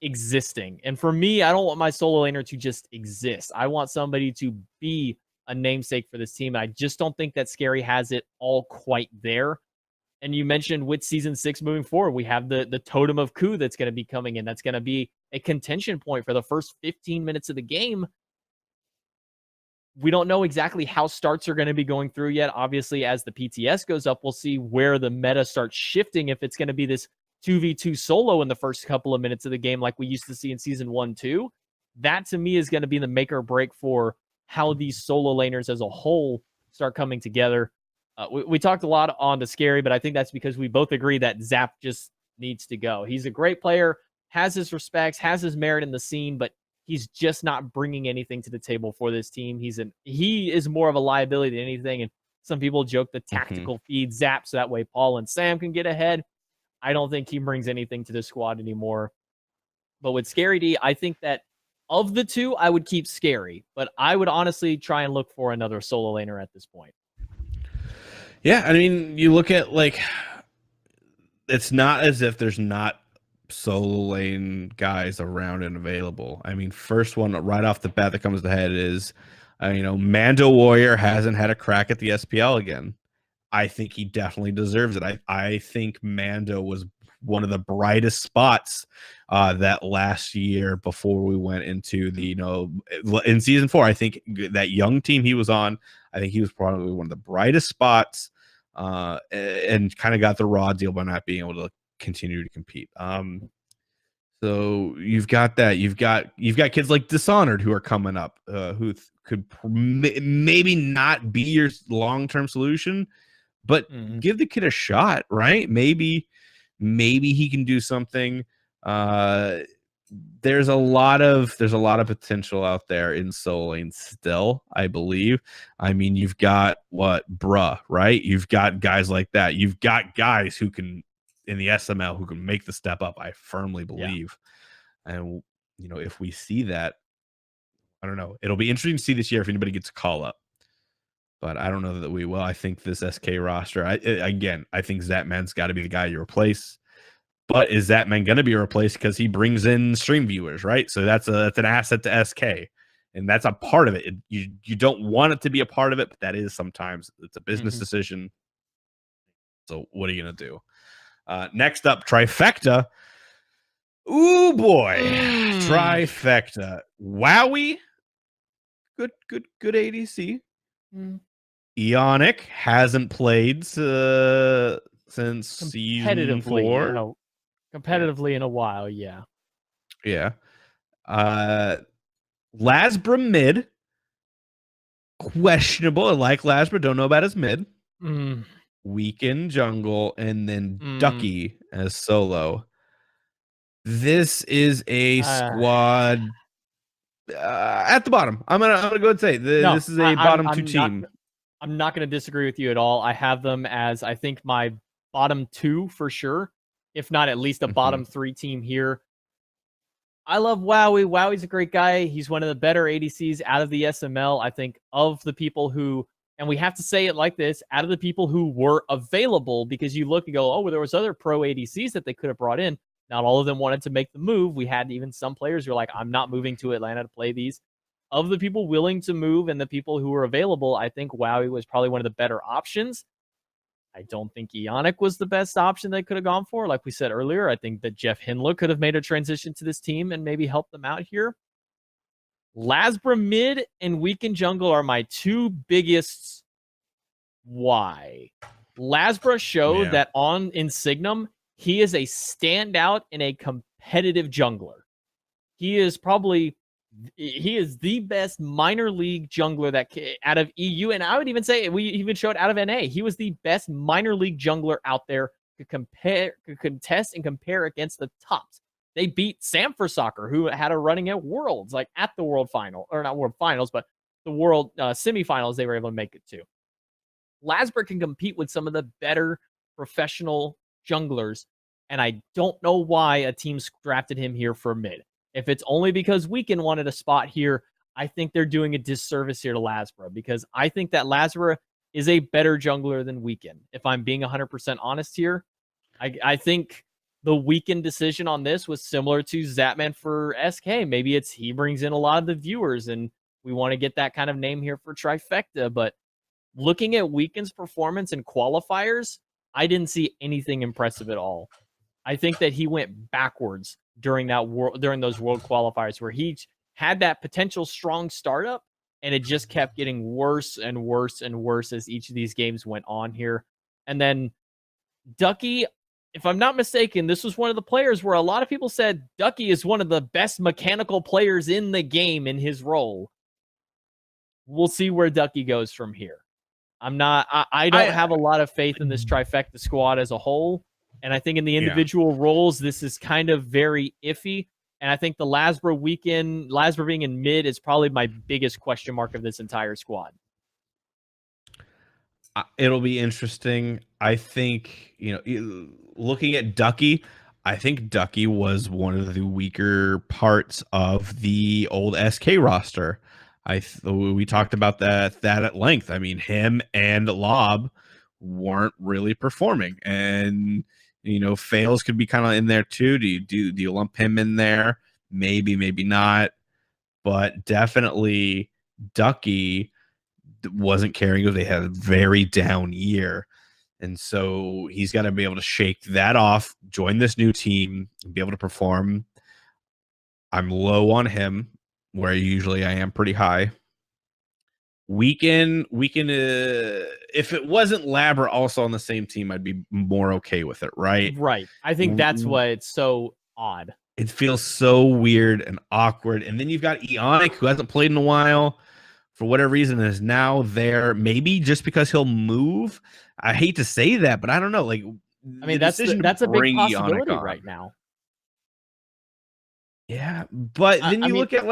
existing. And for me, I don't want my solo laner to just exist. I want somebody to be a namesake for this team. I just don't think that Scary has it all quite there. And you mentioned with season 6 moving forward, we have the Totem of Coup that's going to be coming in. That's going to be a contention point for the first 15 minutes of the game. We don't know exactly how starts are going to be going through yet. Obviously, as the PTS goes up, we'll see where the meta starts shifting. If it's going to be this 2v2 solo in the first couple of minutes of the game like we used to see in season 1-2, that to me is going to be the make or break for how these solo laners as a whole start coming together. We talked a lot on the Scary, but I think that's because we both agree that Zap just needs to go. He's a great player, has his respects, has his merit in the scene, but he's just not bringing anything to the table for this team. He is more of a liability than anything. And some people joke the tactical feed Zap so that way Paul and Sam can get ahead. I don't think he brings anything to the squad anymore. But with Scary D, I think that of the two, I would keep Scary. But I would honestly try and look for another solo laner at this point. Yeah, I mean, you look at, it's not as if there's not solo lane guys around and available. I mean, first one right off the bat that comes to head is, Mando Warrior hasn't had a crack at the SPL again. I think he definitely deserves it. I think Mando was one of the brightest spots that last year before we went into the, in season 4. I think that young team he was on, I think he was probably one of the brightest spots and kind of got the raw deal by not being able to continue to compete. So you've got that. You've got kids like Dishonored who are coming up, who could maybe not be your long-term solution, but give the kid a shot, right? Maybe he can do something. There's a lot of potential out there in solo lane still, I believe. I mean, you've got Bruh, right? You've got guys like that. You've got guys who can in the SML who can make the step up, I firmly believe. Yeah. And if we see that, I don't know. It'll be interesting to see this year if anybody gets a call up. But I don't know that we will. I think this SK roster, I think Zapman's got to be the guy you replace. But is Zapman going to be replaced because he brings in stream viewers, right? So that's an asset to SK, and that's a part of it. You don't want it to be a part of it, but that is sometimes. It's a business decision. So what are you going to do? Next up, Trifecta. Ooh boy, Trifecta. Wowie. Good ADC. Ionic hasn't plased since season 4. Competitively in a while, yeah. Yeah. Lasbra mid. Questionable. I like Lasbra. Don't know about his mid. Weekend jungle, and then Ducky as solo. This is a squad at the bottom. I'm gonna go and say this is a bottom 2 team. I'm not gonna disagree with you at all. I have them as I think my bottom 2 for sure, if not at least a bottom 3 team here. I love Wowie. Wowie's a great guy. He's one of the better ADCs out of the SML. I think of the people who, and we have to say it like this, out of the people who were available, because you look and go, oh, well, there was other pro ADCs that they could have brought in. Not all of them wanted to make the move. We had even some players who were like, I'm not moving to Atlanta to play these. Of the people willing to move and the people who were available, I think Wowie was probably one of the better options. I don't think Ionic was the best option they could have gone for. Like we said earlier, I think that Jeff Hinla could have made a transition to this team and maybe helped them out here. Lasbra mid and Weekend jungle are my 2 biggest why. Lasbra showed that in Signum, he is a standout and a competitive jungler. He is the best minor league jungler that out of EU, and I would even say we even showed out of NA. He was the best minor league jungler out there, could contest and compare against the tops. They beat Sam for Soccer, who had a running at Worlds, like at the World Final, or not World Finals, but the World semifinals. They were able to make it to. Lasbra can compete with some of the better professional junglers, and I don't know why a team drafted him here for mid. If it's only because Weekend wanted a spot here, I think they're doing a disservice here to Lasbra, because I think that Lasbra is a better jungler than Weekend. If I'm being 100% honest here, I think the Weekend decision on this was similar to Zapman for SK. Maybe it's he brings in a lot of the viewers, and we want to get that kind of name here for Trifecta. But looking at Weekend's performance in qualifiers, I didn't see anything impressive at all. I think that he went backwards during those world qualifiers, where he had that potential strong startup, and it just kept getting worse and worse and worse as each of these games went on here. And then Ducky, if I'm not mistaken, this was one of the players where a lot of people said Ducky is one of the best mechanical players in the game in his role. We'll see where Ducky goes from here. I don't have a lot of faith in this Trifecta squad as a whole. And I think in the individual roles, this is kind of very iffy. And I think the Lasbra being in mid is probably my biggest question mark of this entire squad. It'll be interesting. I think, looking at Ducky, I think Ducky was one of the weaker parts of the old SK roster. We talked about that at length. I mean, him and Lob weren't really performing, and Fails could be kind of in there too. Do you lump him in there? Maybe not, but definitely Ducky wasn't carrying. They had a very down year, and so he's got to be able to shake that off, join this new team, and be able to perform. I'm low on him, where usually I am pretty high. Weekend, if it wasn't Labra also on the same team, I'd be more okay with it, right? Right. I think that's why it's so odd. It feels so weird and awkward. And then you've got Eonic, who hasn't played in a while for whatever reason, is now there. Maybe just because he'll move. I hate to say that, but I don't know. Like, I mean, that's a big possibility right now. Yeah, but then you look at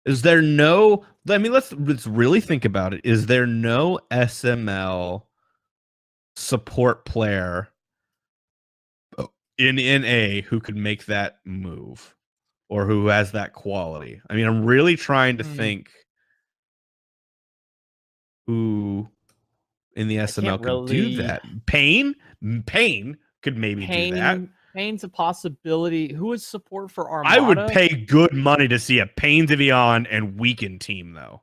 is there no? I mean, let's really think about it. Is there no SML support player in NA who could make that move, or who has that quality? I mean, I'm really trying to think who in the SML could do that. Pain could maybe do that. Pain's a possibility. Who is support for Armada? I would pay good money to see a Pain Divion and Weekend team, though.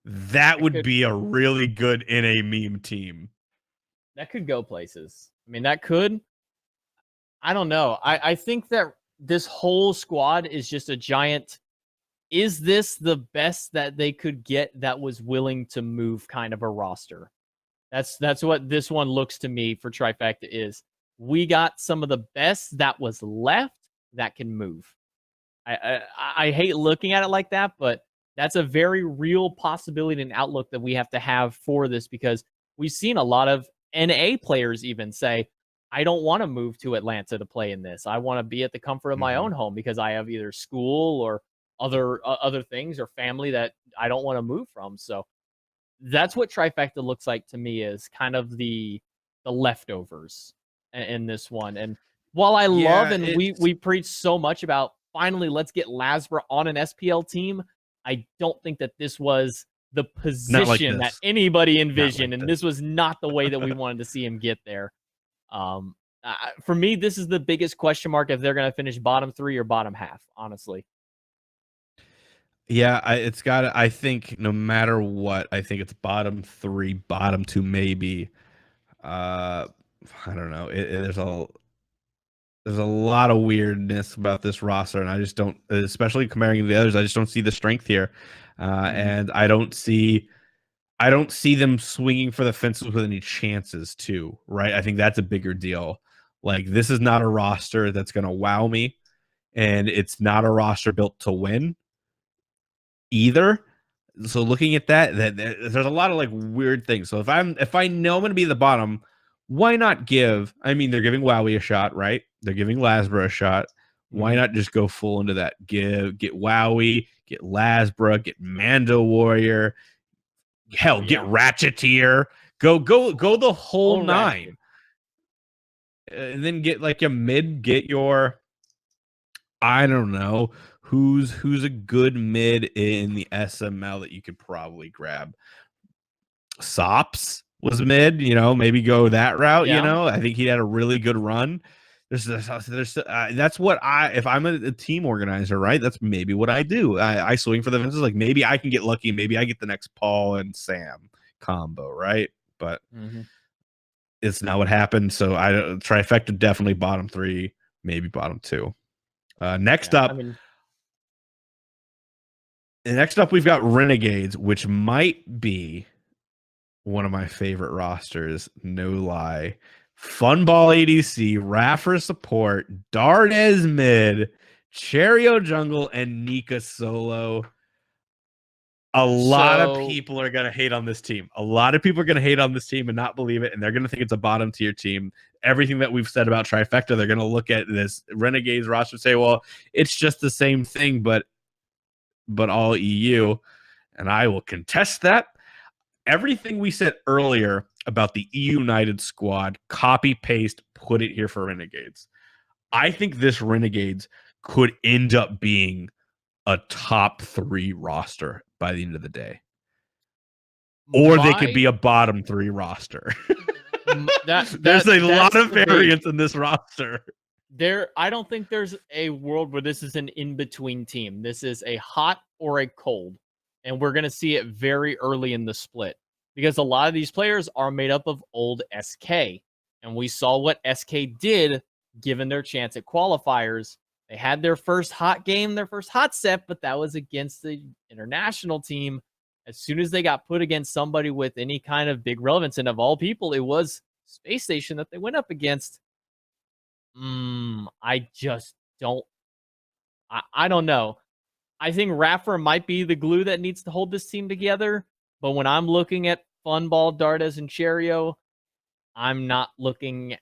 That would be a really good NA meme team. That could go places. I mean, that could. I don't know. I think that this whole squad is just a giant. Is this the best that they could get that was willing to move kind of a roster? That's what this one looks to me for Trifecta is. We got some of the best that was left that can move. I hate looking at it like that, but that's a very real possibility and outlook that we have to have for this, because we've seen a lot of NA players even say, I don't want to move to Atlanta to play in this. I want to be at the comfort of my own home because I have either school or other things or family that I don't want to move from. So that's what Trifecta looks like to me, is kind of the leftovers in this one. And while I love, and we preach so much about finally let's get Lasbra on an SPL team, I don't think that this was the position that anybody envisioned, and this was not the way that we wanted to see him get there. For me, this is the biggest question mark if they're going to finish bottom 3 or bottom half, honestly. Yeah, it's got to, I think no matter what, I think it's bottom 3, bottom 2 maybe. I don't know. There's a lot of weirdness about this roster, and I just don't, especially comparing to the others, I just don't see the strength here. And I don't see them swinging for the fences with any chances too, right? I think that's a bigger deal. Like, this is not a roster that's going to wow me, and it's not a roster built to win either. So looking at that there's a lot of weird things. So if I know I'm going to be at the bottom, why not give? I mean, they're giving Wowie a shot, right? They're giving Lasbra a shot. Why not just go full into that? Get Wowie, get Lasbra, get Mando Warrior, Hell, get Yeah. Ratcheteer. Go the whole Full nine. And then get like a mid, get your, I don't know, who's a good mid in the SML that you could probably grab. Sops was mid, maybe go that route. Yeah. I think he had a really good run. There's that's what if I'm a team organizer, right? That's maybe what I do. I swing for the fences. Like maybe I can get lucky. Maybe I get the next Paul and Sam combo, right? But it's not what happened. So I trifecta definitely bottom 3, maybe bottom 2. Next up, we've got Renegades, which might be one of my favorite rosters. No lie. Funball ADC, Raffer support, Dardes mid, Cherio jungle, and Nika solo. A lot of people are going to hate on this team. A lot of people are going to hate on this team and not believe it, and they're going to think it's a bottom tier team. Everything that we've said about Trifecta, they're going to look at this Renegades roster and say, well, it's just the same thing, but all EU. And I will contest that. Everything we said earlier about the EU United squad, copy paste, put it here for Renegades. I think this Renegades could end up being a top 3 roster by the end of the day. Or they could be a bottom 3 roster. There's a lot of variance in this roster. I don't think there's a world where this is an in-between team. This is a hot or a cold. And we're going to see it very early in the split. Because a lot of these players are made up of old SK. And we saw what SK did given their chance at qualifiers. They had their first hot game, their first hot set, but that was against the international team. As soon as they got put against somebody with any kind of big relevance, and of all people, it was Space Station that they went up against. I just don't. I don't know. I think Raffer might be the glue that needs to hold this team together. But when I'm looking at Funball, Dardes, and Cherio, I'm not looking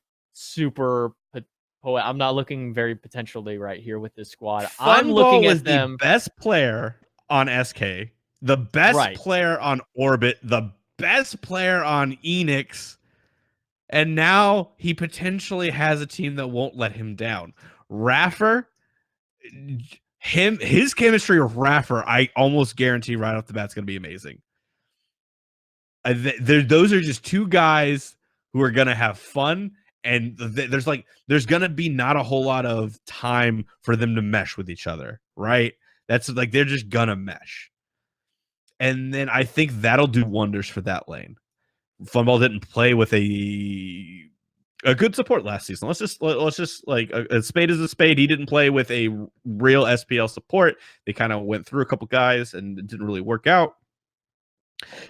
I'm not looking very potentially right here with this squad. I'm looking at them. The best player on SK, the best player on Orbit, the best player on Enix, and now he potentially has a team that won't let him down. Raffer, his chemistry with Raffer, I almost guarantee right off the bat is going to be amazing. Those are just 2 guys who are going to have fun. And there's going to be not a whole lot of time for them to mesh with each other, right? That's like they're just going to mesh. And then I think that'll do wonders for that lane. Funball didn't play with a good support last season. Let's just like a spade is a spade. He didn't play with a real SPL support. They kind of went through a couple guys and it didn't really work out.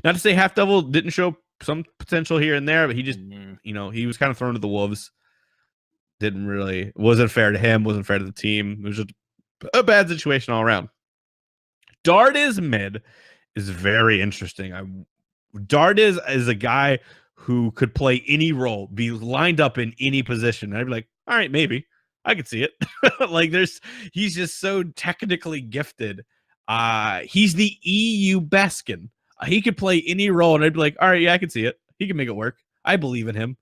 Not to say Half Devil didn't show some potential here and there, but he just, he was kind of thrown to the wolves. Wasn't fair to him, wasn't fair to the team. It was just a bad situation all around. Dardes mid is very interesting. Dardes is a guy who could play any role, be lined up in any position. And I'd be like, all right, maybe I could see it. He's just so technically gifted. He's the EU Baskin. He could play any role, and I'd be like, all right, yeah, I can see it. He can make it work. I believe in him.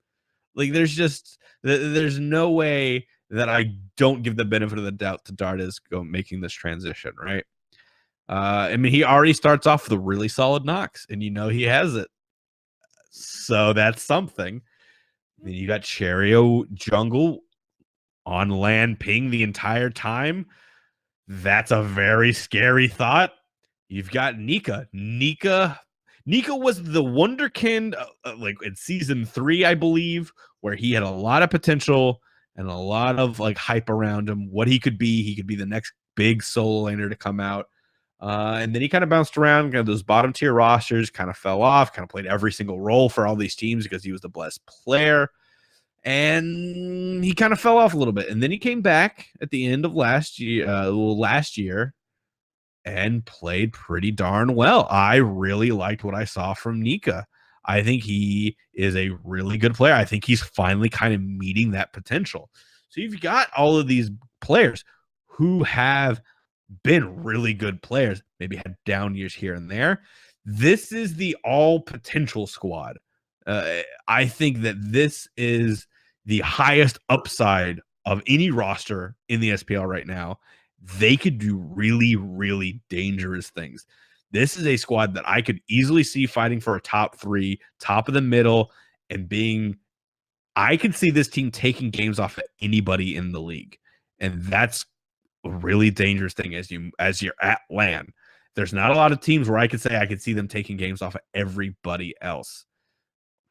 Like, there's no way that I don't give the benefit of the doubt to Dardes making this transition, right? I mean, he already starts off with a really solid Nox, and he has it. So that's something. Then you got Cherio jungle on land ping the entire time. That's a very scary thought. You've got Nika. Nika was the wonderkind like in season 3, I believe, where he had a lot of potential and a lot of like hype around him. What he could be the next big solo laner to come out. And then he kind of bounced around, kind of those bottom tier rosters, kind of fell off, kind of played every single role for all these teams because he was the blessed player. And he kind of fell off a little bit. And then he came back at the end of last year and played pretty darn well. I really liked what I saw from Nika. I think he is a really good player. I think he's finally kind of meeting that potential. So you've got all of these players who have been really good players, maybe had down years here and there. This is the all potential squad. I think that this is the highest upside of any roster in the SPL right now. They could do really, really dangerous things. This is a squad that I could easily see fighting for a top 3, top of the middle, and being. I could see this team taking games off of anybody in the league, and that's a really dangerous thing as you're at LAN. There's not a lot of teams where I could say I could see them taking games off of everybody else.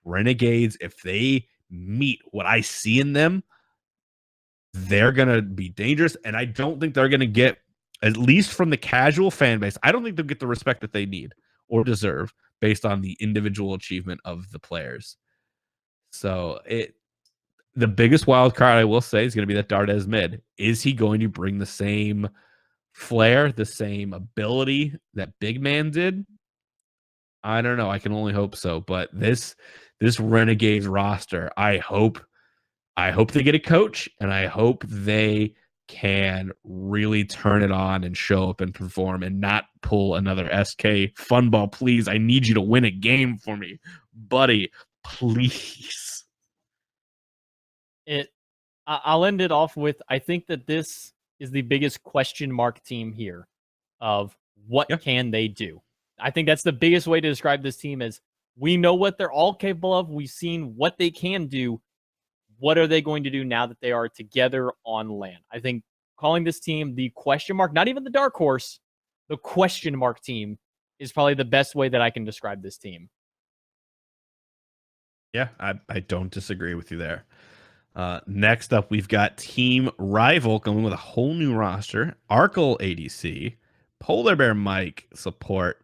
Renegades, if they meet what I see in them, they're going to be dangerous. And I don't think they're going to get, at least from the casual fan base, I don't think they'll get the respect that they need or deserve based on the individual achievement of the players. So the biggest wild card I will say is going to be that Dardes mid. Is he going to bring the same flair, the same ability that Big Man did? I don't know. I can only hope so. But this Renegades roster, I hope they get a coach, and I hope they can really turn it on and show up and perform and not pull another SK fun ball. Please, I need you to win a game for me, buddy. Please. I'll end it off with, I think that this is the biggest question mark team here of what can they do. I think that's the biggest way to describe this team is we know what they're all capable of. We've seen what they can do. What are they going to do now that they are together on LAN? I think calling this team the question mark, not even the dark horse, the question mark team is probably the best way that I can describe this team. Yeah, I don't disagree with you there. Next up, we've got Team Rival coming with a whole new roster. Arkle ADC, Polar Bear Mike support,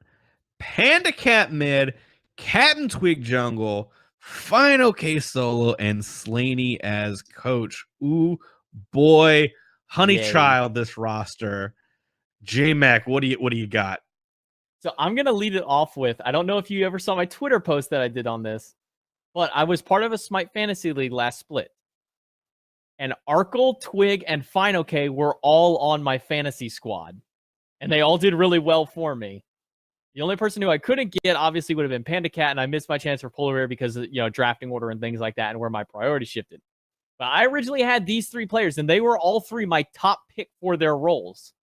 Panda Cat mid, Cat and Twig jungle, Fine OK solo, and Slaney as coach. Ooh, boy, honey child, this roster. JMac, what do you got? So I'm gonna lead it off with, I don't know if you ever saw my Twitter post that I did on this, but I was part of a Smite Fantasy League last split. And Arkle, Twig, and Fine OK were all on my fantasy squad. And they all did really well for me. The only person who I couldn't get, obviously, would have been Panda Cat, and I missed my chance for Polar Bear because of, drafting order and things like that and where my priority shifted. But I originally had these 3 players, and they were all 3 my top pick for their roles.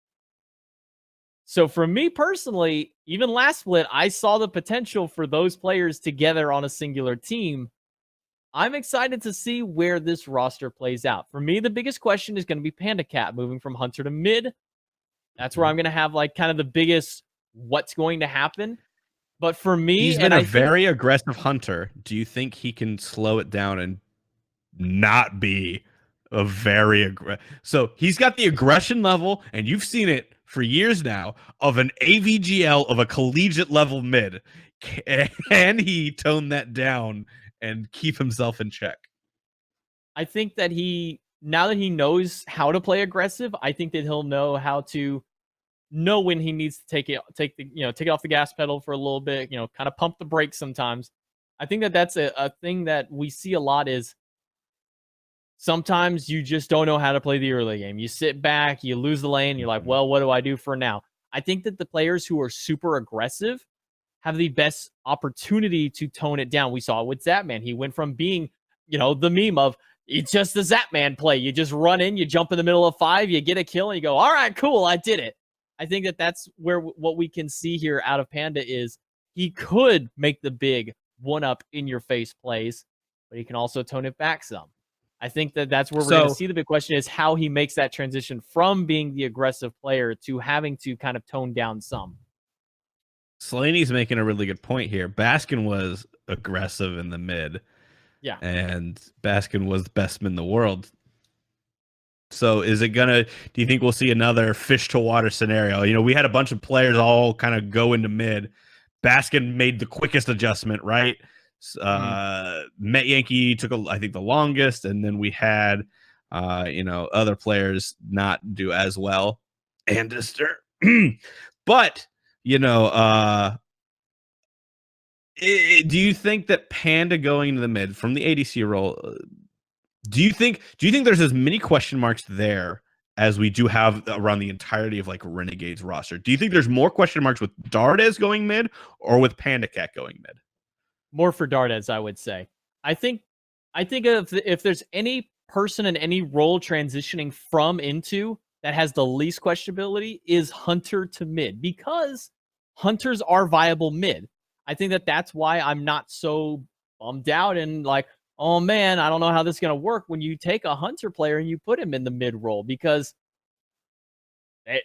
So for me personally, even last split, I saw the potential for those players together on a singular team. I'm excited to see where this roster plays out. For me, the biggest question is going to be Panda Cat moving from Hunter to mid. That's where I'm going to have kind of the biggest what's going to happen. But for me, he's been a very aggressive hunter. Do you think he can slow it down and not be a very aggressive? So he's got the aggression level, and you've seen it for years now, of an AVGL of a collegiate level mid. Can he tone that down and keep himself in check? I think that now that he knows how to play aggressive, I think that he'll know how to know when he needs to take it off the gas pedal for a little bit, kind of pump the brakes sometimes. I think that that's a thing that we see a lot is sometimes you just don't know how to play the early game. You sit back, you lose the lane, you're like, well, what do I do for now? I think that the players who are super aggressive have the best opportunity to tone it down. We saw it with Zapman. He went from being, the meme of, it's just the Zapman play. You just run in, you jump in the middle of 5, you get a kill, and you go, all right, cool, I did it. I think that that's where what we can see here out of Panda is he could make the big one-up in-your-face plays, but he can also tone it back some. I think that that's where we're going to see the big question is how he makes that transition from being the aggressive player to having to kind of tone down some. Slaney's making a really good point here. Baskin was aggressive in the mid. Yeah. And Baskin was the best in the world. So do you think we'll see another fish to water scenario? We had a bunch of players all kind of go into mid. Baskin made the quickest adjustment, right? Met Yankee took, I think, the longest. And then we had, other players not do as well. Andister. But, do you think that Panda going into the mid from the ADC role, do you think there's as many question marks there as we do have around the entirety of like Renegades roster. Do you think there's more question marks with Dardes going mid or with Panda Cat going mid? More for Dardes, I would say. I think if there's any person in any role transitioning from into that has the least questionability is Hunter to mid, because Hunters are viable mid. I think that's why I'm not so bummed out and like, oh man, I don't know how this is going to work when you take a Hunter player and you put him in the mid role, because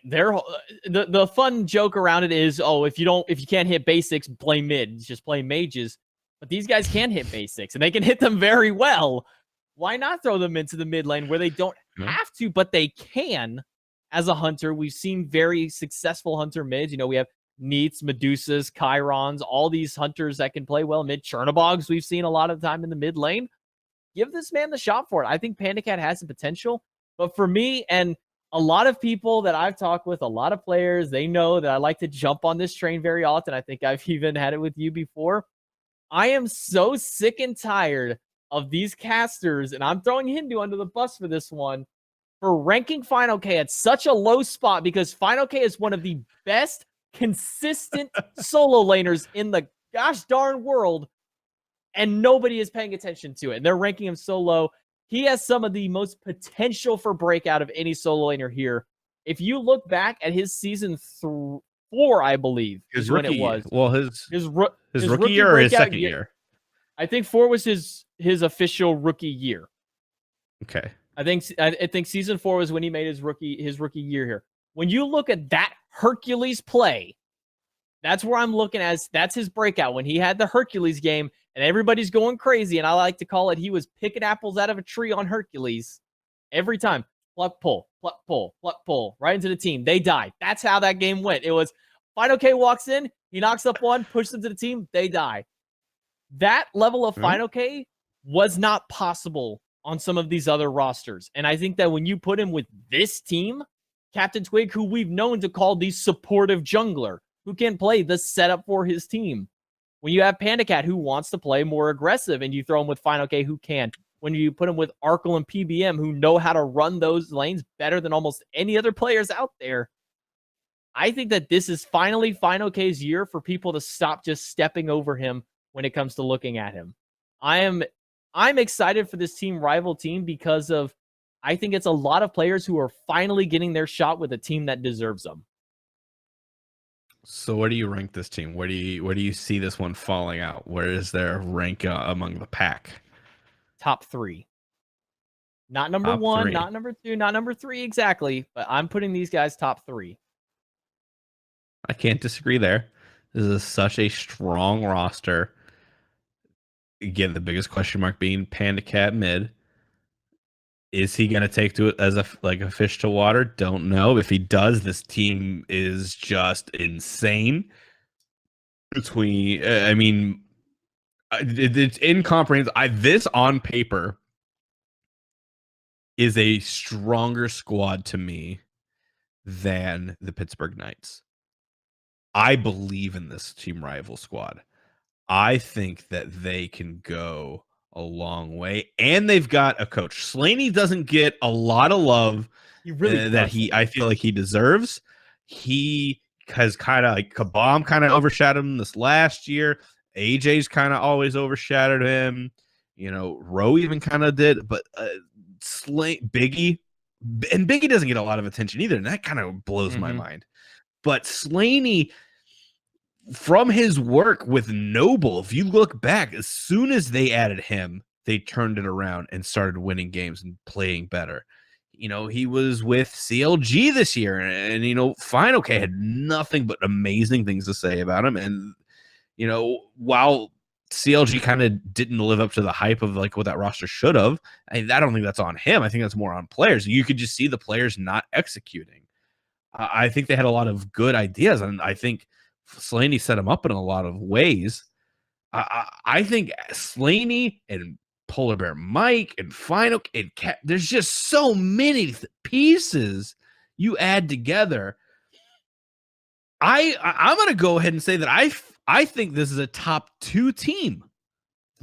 the fun joke around it is, oh, if you can't hit basics, play mid. Just play mages. But these guys can hit basics and they can hit them very well. Why not throw them into the mid lane where they don't have to, but they can? As a Hunter, we've seen very successful Hunter mids. You know, we have Neats, Medusas, Chirons, all these Hunters that can play well mid. Chernobogs we've seen a lot of the time in the mid lane. Give this man the shot for it. I think Panda Cat has the potential. But for me, and a lot of people that I've talked with, a lot of players, they know that I like to jump on this train very often. I think I've even had it with you before. I am so sick and tired of these casters, and I'm throwing Hindu under the bus for this one, for ranking Final K at such a low spot, because Final K is one of the best consistent solo laners in the gosh darn world, and nobody is paying attention to it. And they're ranking him so low. He has some of the most potential for breakout of any solo laner here. If you look back at his season 4, I believe, his when rookie, it was. well, his rookie year or his second year? I think 4 was his official rookie year. Okay. I think season 4 was when he made his rookie year here. When you look at that Hercules play, that's where I'm looking as that's his breakout, when he had the Hercules game and everybody's going crazy. And I like to call it, he was picking apples out of a tree on Hercules every time. Pluck, pull, pluck, pull, pluck, pull, right into the team. They die. That's how that game went. It was Final K walks in, he knocks up one, pushes them to the team, they die. That level of Final K was not possible on some of these other rosters. And I think that when you put him with this team, Captain Twig, who we've known to call the supportive jungler, who can play the setup for his team. When you have Panda Cat, who wants to play more aggressive, and you throw him with Final K, who can. When you put him with Arkle and PBM, who know how to run those lanes better than almost any other players out there, I think that this is finally Final K's year for people to stop just stepping over him when it comes to looking at him. I'm excited for this team rival team because of, I think it's a lot of players who are finally getting their shot with a team that deserves them. So where do you rank this team? Where do you see this one falling out? Where is their rank among the pack? Top 3. Not number top 1, 3. Not number 2, not number 3 exactly, but I'm putting these guys top 3. I can't disagree there. This is such a strong roster. Again, the biggest question mark being Panda Cat mid. Is he going to take to it as a fish to water? Don't know. If he does, this team is just insane. It's incomprehensible. This on paper is a stronger squad to me than the Pittsburgh Knights. I believe in this team rival squad. I think that they can go a long way, and they've got a coach. Slaney doesn't get a lot of love I feel like he deserves. He has kind of like Kabam kind of overshadowed him this last year. AJ's kind of always overshadowed him. You know, Rowe even kind of did, but Biggie doesn't get a lot of attention either, and that kind of blows my mind. But Slaney, from his work with Noble, if you look back, as soon as they added him, they turned it around and started winning games and playing better. You know, he was with CLG this year, and you know, Final K had nothing but amazing things to say about him. And you know, while CLG kind of didn't live up to the hype of like what that roster should have, I don't think that's on him. I think that's more on players. You could just see the players not executing. I think they had a lot of good ideas, and I think Slaney set him up in a lot of ways. I think Slaney and Polar Bear Mike and Final and Cat, there's just so many pieces you add together. I'm going to go ahead and say that I think this is a top 2 team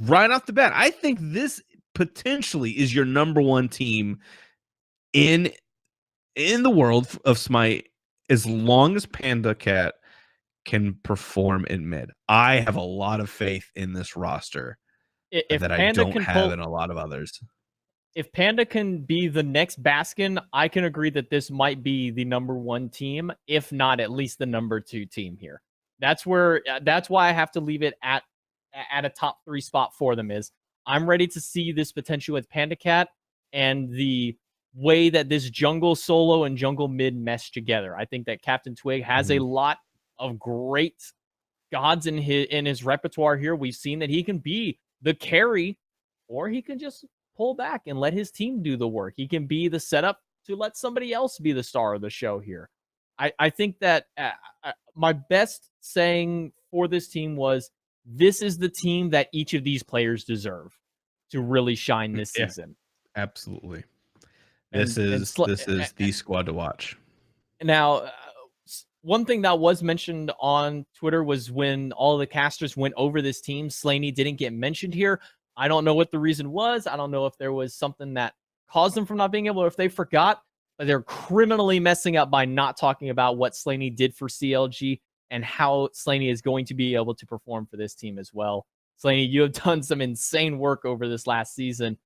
right off the bat. I think this potentially is your number 1 team in in the world of Smite, as long as Panda Cat can perform in mid, I have a lot of faith in this roster If that I Panda don't can have pull, in a lot of others. if Panda can be the next Baskin, I can agree that this might be the number one team, if not at least the number two team here. That's why I have to leave it at a top 3 spot for them. Is I'm ready to see this potential with Panda Cat and the way that this jungle solo and jungle mid mesh together. I think that Captain Twig has a lot of great gods in his repertoire here. We've seen that he can be the carry, or he can just pull back and let his team do the work. He can be the setup to let somebody else be the star of the show here. I think that my best saying for this team was, this is the team that each of these players deserve to really shine this season. Absolutely. And, This is the squad to watch. Now, one thing that was mentioned on Twitter was when all the casters went over this team, Slaney didn't get mentioned here. I don't know what the reason was. I don't know if there was something that caused them from not being able, or if they forgot, but they're criminally messing up by not talking about what Slaney did for CLG and how Slaney is going to be able to perform for this team as well. Slaney, you have done some insane work over this last season,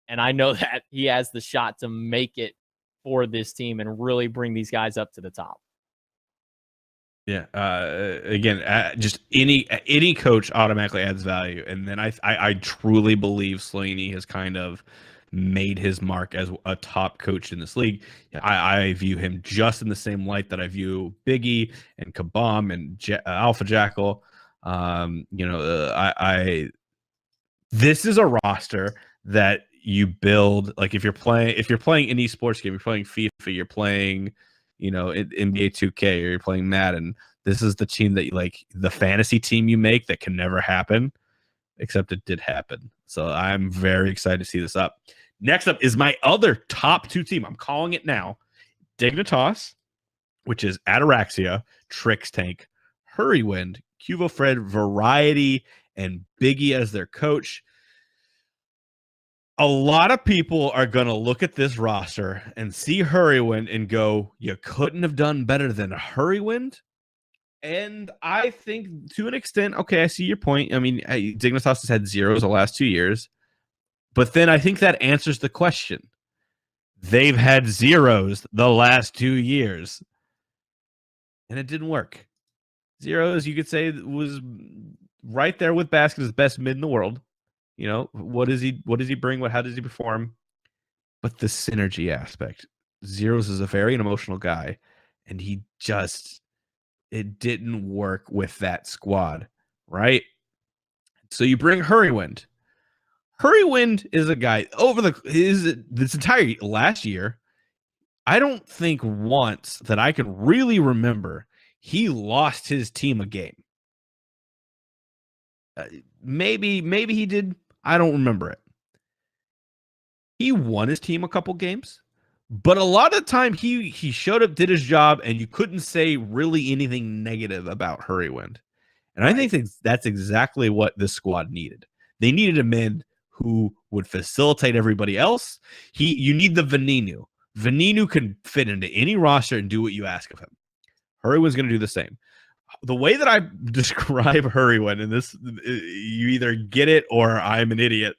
and I know that he has the shot to make it for this team and really bring these guys up to the top. Yeah. Again, just any coach automatically adds value, and then I truly believe Slaney has kind of made his mark as a top coach in this league. I view him just in the same light that I view Biggie and Kabam and Alpha Jackal. This is a roster that you build, like if you're playing any sports game, you're playing FIFA, you're playing NBA 2K, or you're playing Madden. This is the team that the fantasy team you make that can never happen, except it did happen. So I'm very excited to see this up. Next up is my other top 2 team. I'm calling it now. Dignitas, which is Ataraxia, Trix Tank, Hurrywind, Cuvo Fred, Variety, and Biggie as their coach. A lot of people are going to look at this roster and see Hurrywind and go, you couldn't have done better than Hurrywind. And I think to an extent, okay, I see your point. I mean, Dignitas has had zeros the last 2 years. But then I think that answers the question. They've had zeros the last 2 years. And it didn't work. Zeros, you could say, was right there with Basket's best mid in the world. What does he bring? How does he perform? But the synergy aspect. Zeros is a very emotional guy, and it didn't work with that squad, right? So you bring Hurrywind. Hurrywind is a guy this entire last year. I don't think once that I can really remember he lost his team a game. Maybe he did. I don't remember it. He won his team a couple games, but a lot of the time he showed up, did his job, and you couldn't say really anything negative about Hurrywind. And I think that's exactly what this squad needed. They needed a mid who would facilitate everybody else. You need the Venenu. Venenu can fit into any roster and do what you ask of him. Hurrywind's going to do the same. The way that I describe Hurrywind, and this, you either get it or I'm an idiot,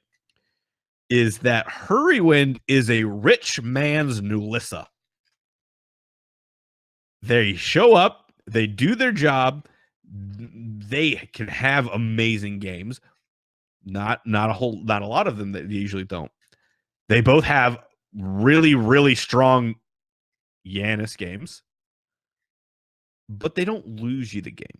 is that Hurrywind is a rich man's Nulissa. They show up, they do their job, they can have amazing games. Not a lot of them that they usually don't. They both have really, really strong Yanis games, but they don't lose you the game.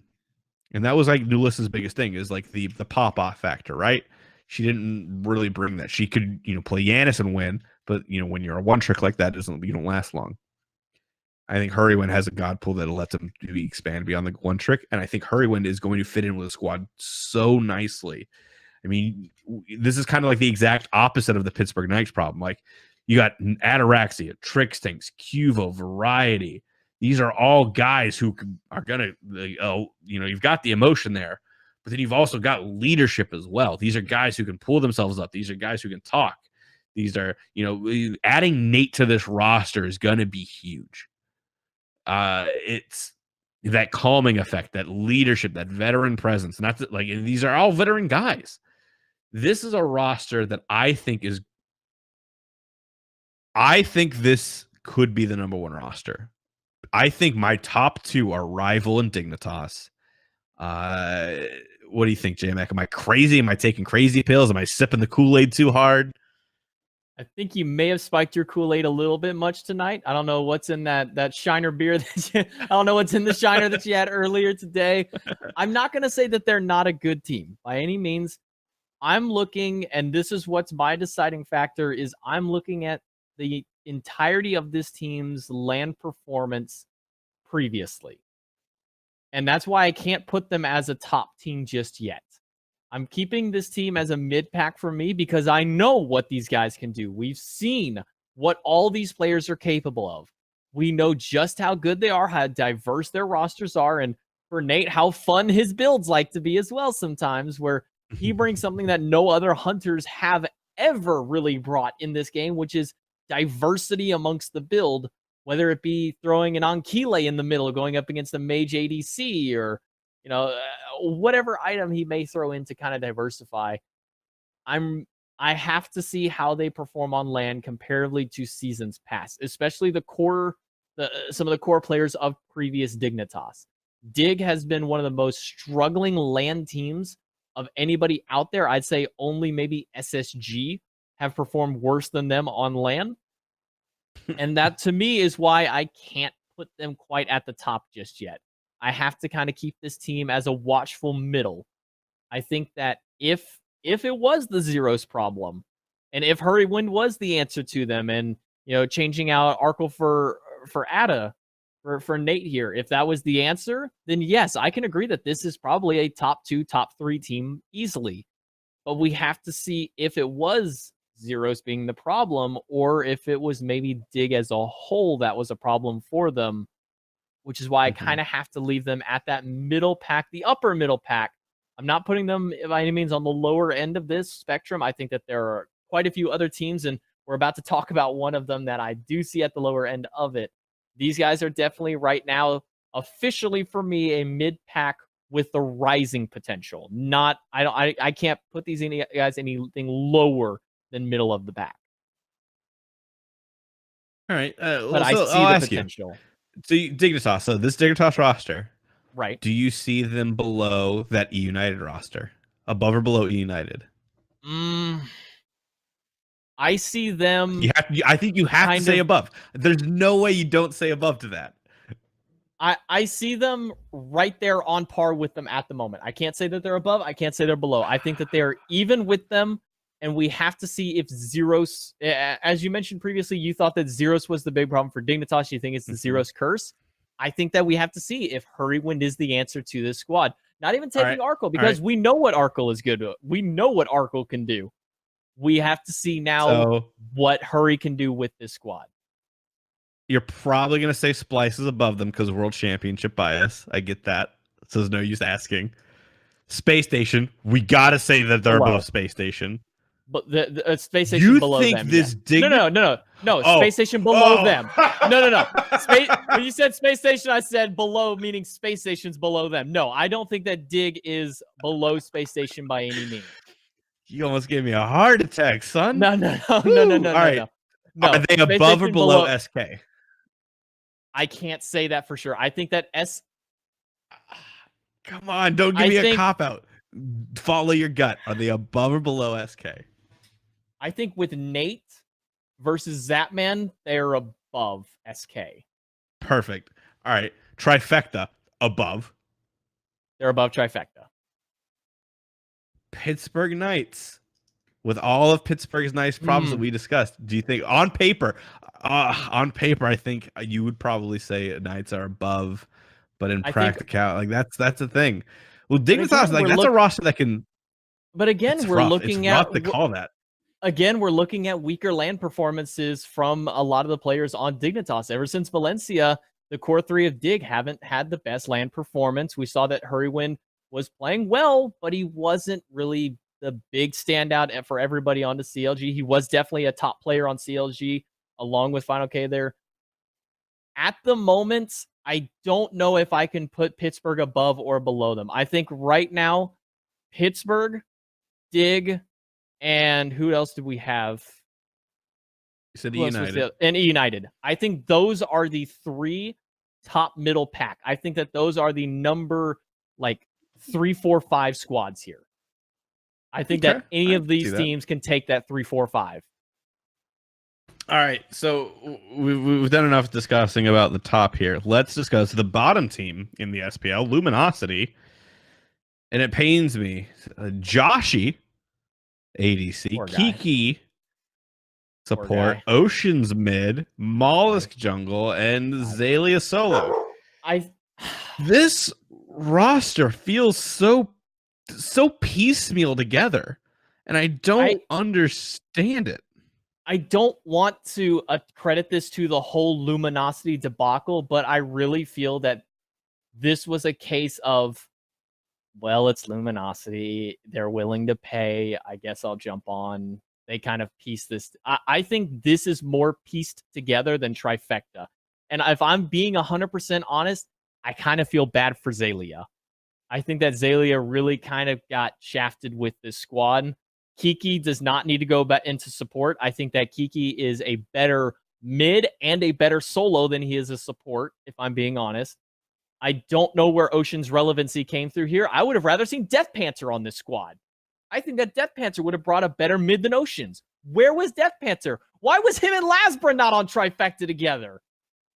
And that was like Nulissa's biggest thing, is like the pop-off factor, right? She didn't really bring that. She could, play Yanis and win, but when you're a one trick like that, you don't last long. I think Hurrywind has a god pool that lets him expand beyond the one trick, and I think Hurrywind is going to fit in with the squad so nicely. I mean, this is kind of like the exact opposite of the Pittsburgh Knights problem. Like, you got Ataraxia, Trix Tanks, Cuvo, Variety. These are all guys who are going to, you've got the emotion there, but then you've also got leadership as well. These are guys who can pull themselves up. These are guys who can talk. These are, adding Nate to this roster is going to be huge. It's that calming effect, that leadership, that veteran presence. Not that, like, these are all veteran guys. This is a roster that I think this could be the number one roster. I think my top two are Rival and Dignitas. What do you think, JMac? Am I crazy? Am I taking crazy pills? Am I sipping the Kool-Aid too hard? I think you may have spiked your Kool-Aid a little bit much tonight. I don't know what's in that Shiner beer I don't know what's in the Shiner that you had earlier today. I'm not going to say that they're not a good team by any means. I'm looking, and this is what's my deciding factor, is I'm looking at the entirety of this team's LAN performance previously. And that's why I can't put them as a top team just yet. I'm keeping this team as a mid-pack for me because I know what these guys can do. We've seen what all these players are capable of. We know just how good they are, how diverse their rosters are, and for Nate, how fun his builds like to be as well sometimes, where he brings something that no other hunters have ever really brought in this game, which is diversity amongst the build, whether it be throwing an Ankile in the middle, going up against a Mage ADC, or whatever item he may throw in to kind of diversify. I have to see how they perform on LAN comparatively to seasons past, especially some of the core players of previous Dignitas. Dig has been one of the most struggling LAN teams of anybody out there. I'd say only maybe SSG have performed worse than them on LAN. And that to me is why I can't put them quite at the top just yet. I have to kind of keep this team as a watchful middle. I think that if it was the Zeros problem, and if Hurrywind was the answer to them, and changing out Arkle for Ada for Nate here, if that was the answer, then yes, I can agree that this is probably a top 2, top 3 team easily. But we have to see if it was Zeros being the problem, or if it was maybe Dig as a whole that was a problem for them, which is why I kind of have to leave them at that middle pack, the upper middle pack. I'm not putting them by any means on the lower end of this spectrum. I think that there are quite a few other teams, and we're about to talk about one of them that I do see at the lower end of it. These guys are definitely right now officially for me a mid-pack with the rising potential. I can't put these guys anything lower than middle of the pack. All right, but I see I'll the potential. So Dignitas, so this Dignitas roster, right? Do you see them below that E United roster, above or below E United? I see them. I think you have to say above. There's no way you don't say above to that. I see them right there on par with them at the moment. I can't say that they're above. I can't say they're below. I think that they're even with them. And we have to see if Zeros, as you mentioned previously, you thought that Zeros was the big problem for Dignitas. You think it's the Zeros curse. I think that we have to see if Hurrywind is the answer to this squad. Not even taking Arkle, because we know what Arkle is good at. We know what Arkle can do. We have to see now what Hurry can do with this squad. You're probably going to say Splice is above them because of World Championship bias. I get that. So there's no use asking. Space Station, we got to say that they're above Space Station. But the Space Station below them. No. Space Station below them. No. When you said Space Station, I said below, meaning Space Station's below them. No, I don't think that Dig is below Space Station by any means. You almost gave me a heart attack, son. No. All right. No. Are they above or below SK? I can't say that for sure. I think that Come on, don't give me a cop-out. Follow your gut. Are they above or below SK? I think with Nate versus Zapman, they're above SK. Perfect. All right. Trifecta, above. They're above Trifecta. Pittsburgh Knights. With all of Pittsburgh's nice problems that we discussed, do you think on paper, I think you would probably say Knights are above, but in practicality, that's the thing. Well, Dignitas, that's a roster that can. But again, we're looking at to call that. Again, we're looking at weaker LAN performances from a lot of the players on Dignitas. Ever since Valencia, the core 3 of Dig haven't had the best LAN performance. We saw that Hurrywind was playing well, but he wasn't really the big standout for everybody on the CLG. He was definitely a top player on CLG along with Final K there. At the moment, I don't know if I can put Pittsburgh above or below them. I think right now, Pittsburgh, Dig, and who else did we have? You said United. And United. I think those are the 3 top middle pack. I think that those are the number like 3, 4, 5 squads here. I think that any of these teams can take that 3, 4, 5. All right, so we've done enough discussing about the top here. Let's discuss the bottom team in the SPL, Luminosity. And it pains me. Joshy, ADC, Kiki, support, Oceans mid, Mollusk jungle, and Zalia solo. This roster feels so piecemeal together, and I don't understand it. I don't want to credit this to the whole Luminosity debacle, but I really feel that this was a case of, well, it's Luminosity. They're willing to pay. I guess I'll jump on. They kind of piece this. I think this is more pieced together than Trifecta. And if I'm being 100% honest, I kind of feel bad for Zalia. I think that Zalia really kind of got shafted with this squad. Kiki does not need to go back into support. I think that Kiki is a better mid and a better solo than he is a support, if I'm being honest. I don't know where Ocean's relevancy came through here. I would have rather seen Death Panther on this squad. I think that Death Panther would have brought a better mid than Ocean's. Where was Death Panther? Why was him and Lasbra not on Trifecta together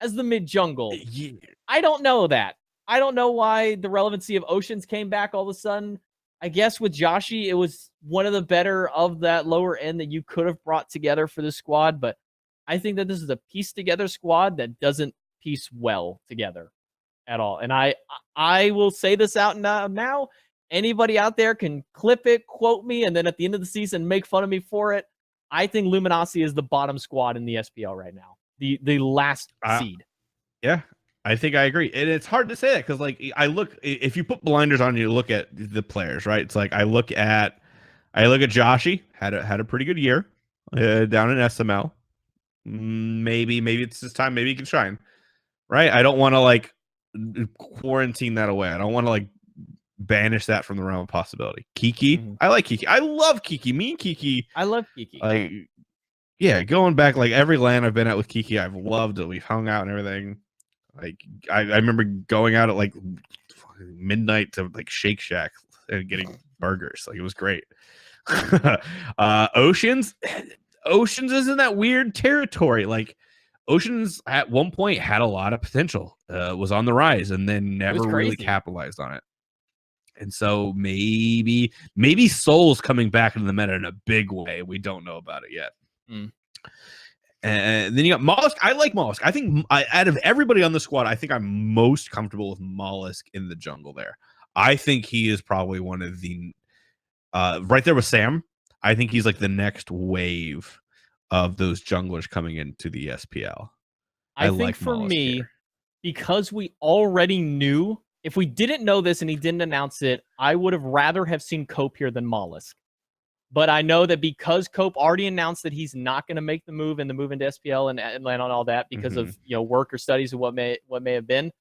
as the mid jungle? Yeah. I don't know that. I don't know why the relevancy of Oceans came back all of a sudden. I guess with Joshy, it was one of the better of that lower end that you could have brought together for this squad. But I think that this is a piece together squad that doesn't piece well together at all. And I will say this out now. Anybody out there can clip it, quote me, and then at the end of the season make fun of me for it. I think Luminosity is the bottom squad in the SPL right now. The last seed. Yeah. I think I agree. And it's hard to say that because, like, if you put blinders on, you look at the players, right? It's like I look at Joshy, had a pretty good year down in SML. Maybe it's his time. Maybe he can shine, right? I don't want to like quarantine that away. I don't want to like banish that from the realm of possibility. Kiki, I like Kiki. I love Kiki. Me and Kiki. I love Kiki. Like, yeah, going back, like every LAN I've been at with Kiki, I've loved it. We've hung out and everything. Like I remember going out at like midnight to like Shake Shack and getting burgers. Like it was great. Oceans is in that weird territory. Like Oceans at one point had a lot of potential, was on the rise, and then never really capitalized on it. And so maybe Soul's coming back into the meta in a big way. We don't know about it yet. And then you got Mollusk. I like Mollusk. I think out of everybody on the squad, I think I'm most comfortable with Mollusk in the jungle there. I think he is probably one of the right there with Sam. I think he's like the next wave of those junglers coming into the SPL. I think like for me, because we already knew, if we didn't know this and he didn't announce it, I would have rather have seen Cope here than Mollusk. But I know that because Cope already announced that he's not going to make the move into SPL and land on all that because of work or studies or what may have been,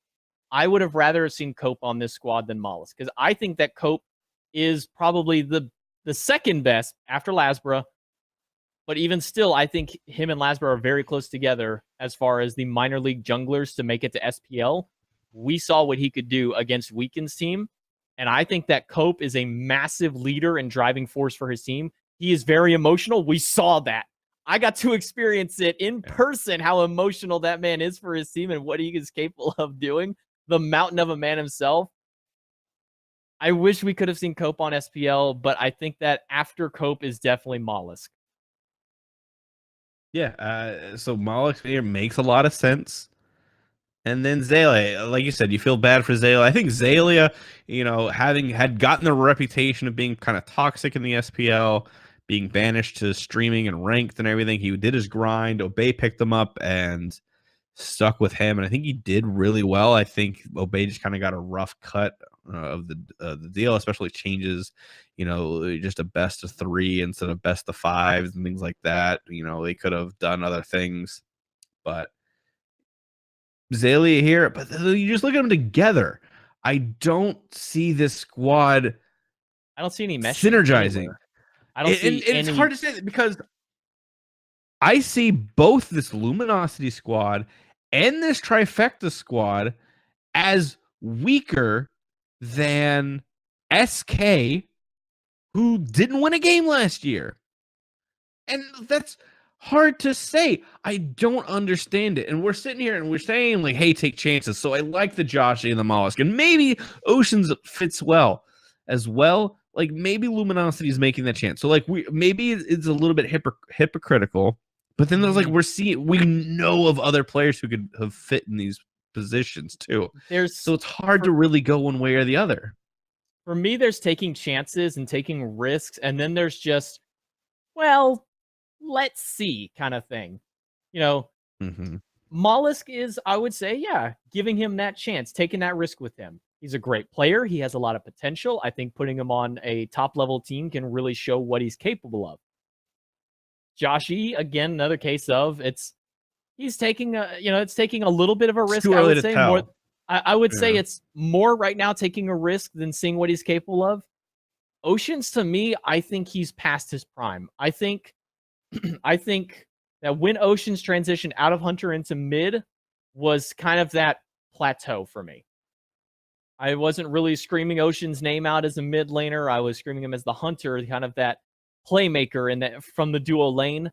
I would have rather have seen Cope on this squad than Mollusk, because I think that Cope is probably the second best after Lasbra. But even still, I think him and Lasbra are very close together as far as the minor league junglers to make it to SPL. We saw what he could do against Weekend's team. And I think that Cope is a massive leader and driving force for his team. He is very emotional. We saw that. I got to experience it in person, how emotional that man is for his team and what he is capable of doing. The mountain of a man himself. I wish we could have seen Cope on SPL, but I think that after Cope is definitely Mollusk. Yeah, so Mollusk here makes a lot of sense. And then Zalia, like you said, you feel bad for Zalia. I think Zalia, had gotten the reputation of being kind of toxic in the SPL, being banished to streaming and ranked and everything. He did his grind. Obey picked him up and stuck with him. And I think he did really well. I think Obey just kind of got a rough cut of the deal, especially changes, just a best of 3 instead of best of 5s and things like that. They could have done other things, but Azalea here. But you just look at them together. I don't see this squad. I don't see any meshing synergizing. Anywhere. I don't see and it's hard to say because I see both this Luminosity squad and this Trifecta squad as weaker than SK, who didn't win a game last year. And that's hard to say. I don't understand it. And we're sitting here and we're saying, like, hey, take chances. So I like the Joshi and the Mollusk. And maybe Oceans fits well as well. Like, maybe Luminosity is making that chance. So, like, maybe it's a little bit hypocritical. But then there's, like, we know of other players who could have fit in these positions, too. So it's hard to really go one way or the other. For me, there's taking chances and taking risks. And then there's just, well, let's see kind of thing. Mollusk is, I would say, yeah, giving him that chance, taking that risk with him. He's a great player. He has a lot of potential. I think putting him on a top-level team can really show what he's capable of. Joshi, again, another case of he's taking it's taking a little bit of a risk. I would say more. I would say it's more right now taking a risk than seeing what he's capable of. Oceans, to me, I think he's past his prime. I think that when Oceans transitioned out of Hunter into mid was kind of that plateau for me. I wasn't really screaming Ocean's name out as a mid laner. I was screaming him as the Hunter, kind of that playmaker and that from the duo lane.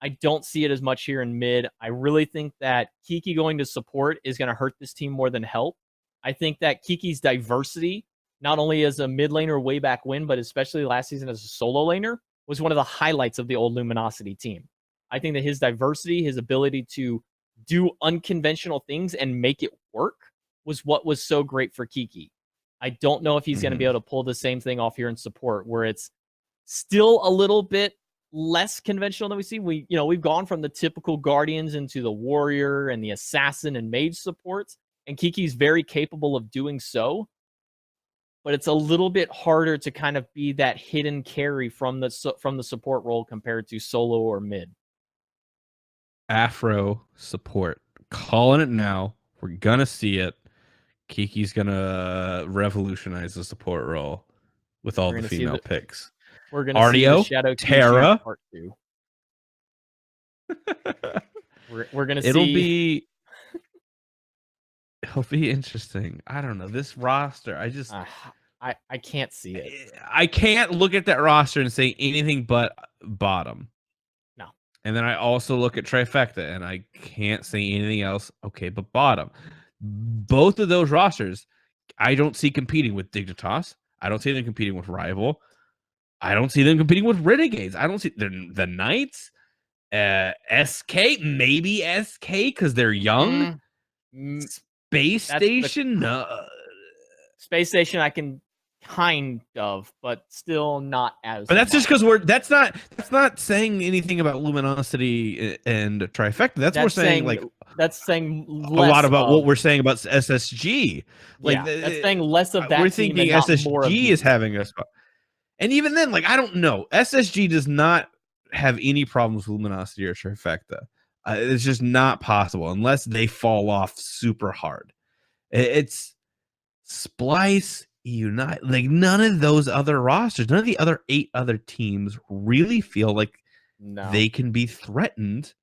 I don't see it as much here in mid. I really think that Kiki going to support is going to hurt this team more than help. I think that Kiki's diversity, not only as a mid laner way back when, but especially last season as a solo laner, was one of the highlights of the old Luminosity team. I think that his diversity, his ability to do unconventional things and make it work was what was so great for Kiki. I don't know if he's going to be able to pull the same thing off here in support, where it's still a little bit less conventional than we see. We've gone from the typical Guardians into the Warrior and the Assassin and Mage supports, and Kiki's very capable of doing so. But it's a little bit harder to kind of be that hidden carry from the support role compared to solo or mid. Afro support. Calling it now. We're going to see it. Kiki's going to revolutionize the support role with all the female picks. We're going to see the Shadow Terra. Part 2. We're going to see... It'll be interesting. I don't know. This roster, I can't see it. I can't look at that roster and say anything but bottom. No. And then I also look at Trifecta and I can't say anything else. Okay, but bottom. Both of those rosters, I don't see competing with Dignitas. I don't see them competing with Rival. I don't see them competing with Renegades. I don't see the Knights. SK, maybe SK because they're young. Space Station, Space Station, I can kind of, but still not as. But that's just because that's not saying anything about Luminosity and Trifecta. That's saying a lot about what we're saying about SSG. Like, that's saying less of that. We're thinking SSG is having a spot. And even then, like, I don't know. SSG does not have any problems with Luminosity or Trifecta. It's just not possible unless they fall off super hard. It's Splice, Unite, like none of those other rosters, none of the other 8 other teams really feel like they can be threatened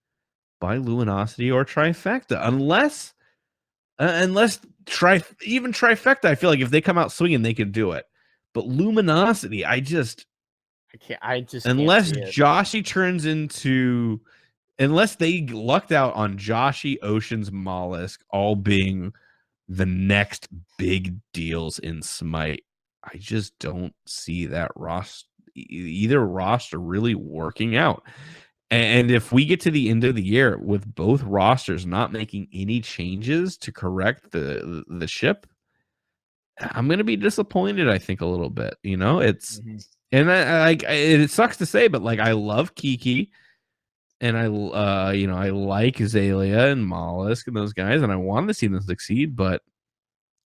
by Luminosity or Trifecta, unless even Trifecta. I feel like if they come out swinging, they can do it. But Luminosity, I just unless Joshi turns into. Unless they lucked out on Joshi, Oceans, Mollusk all being the next big deals in Smite, I just don't see that either roster really working out. And if we get to the end of the year with both rosters not making any changes to correct the ship, I'm going to be disappointed, I think, a little bit. It's and it sucks to say, but like I love Kiki. And I like Azalea and Mollusk and those guys, and I want to see them succeed. But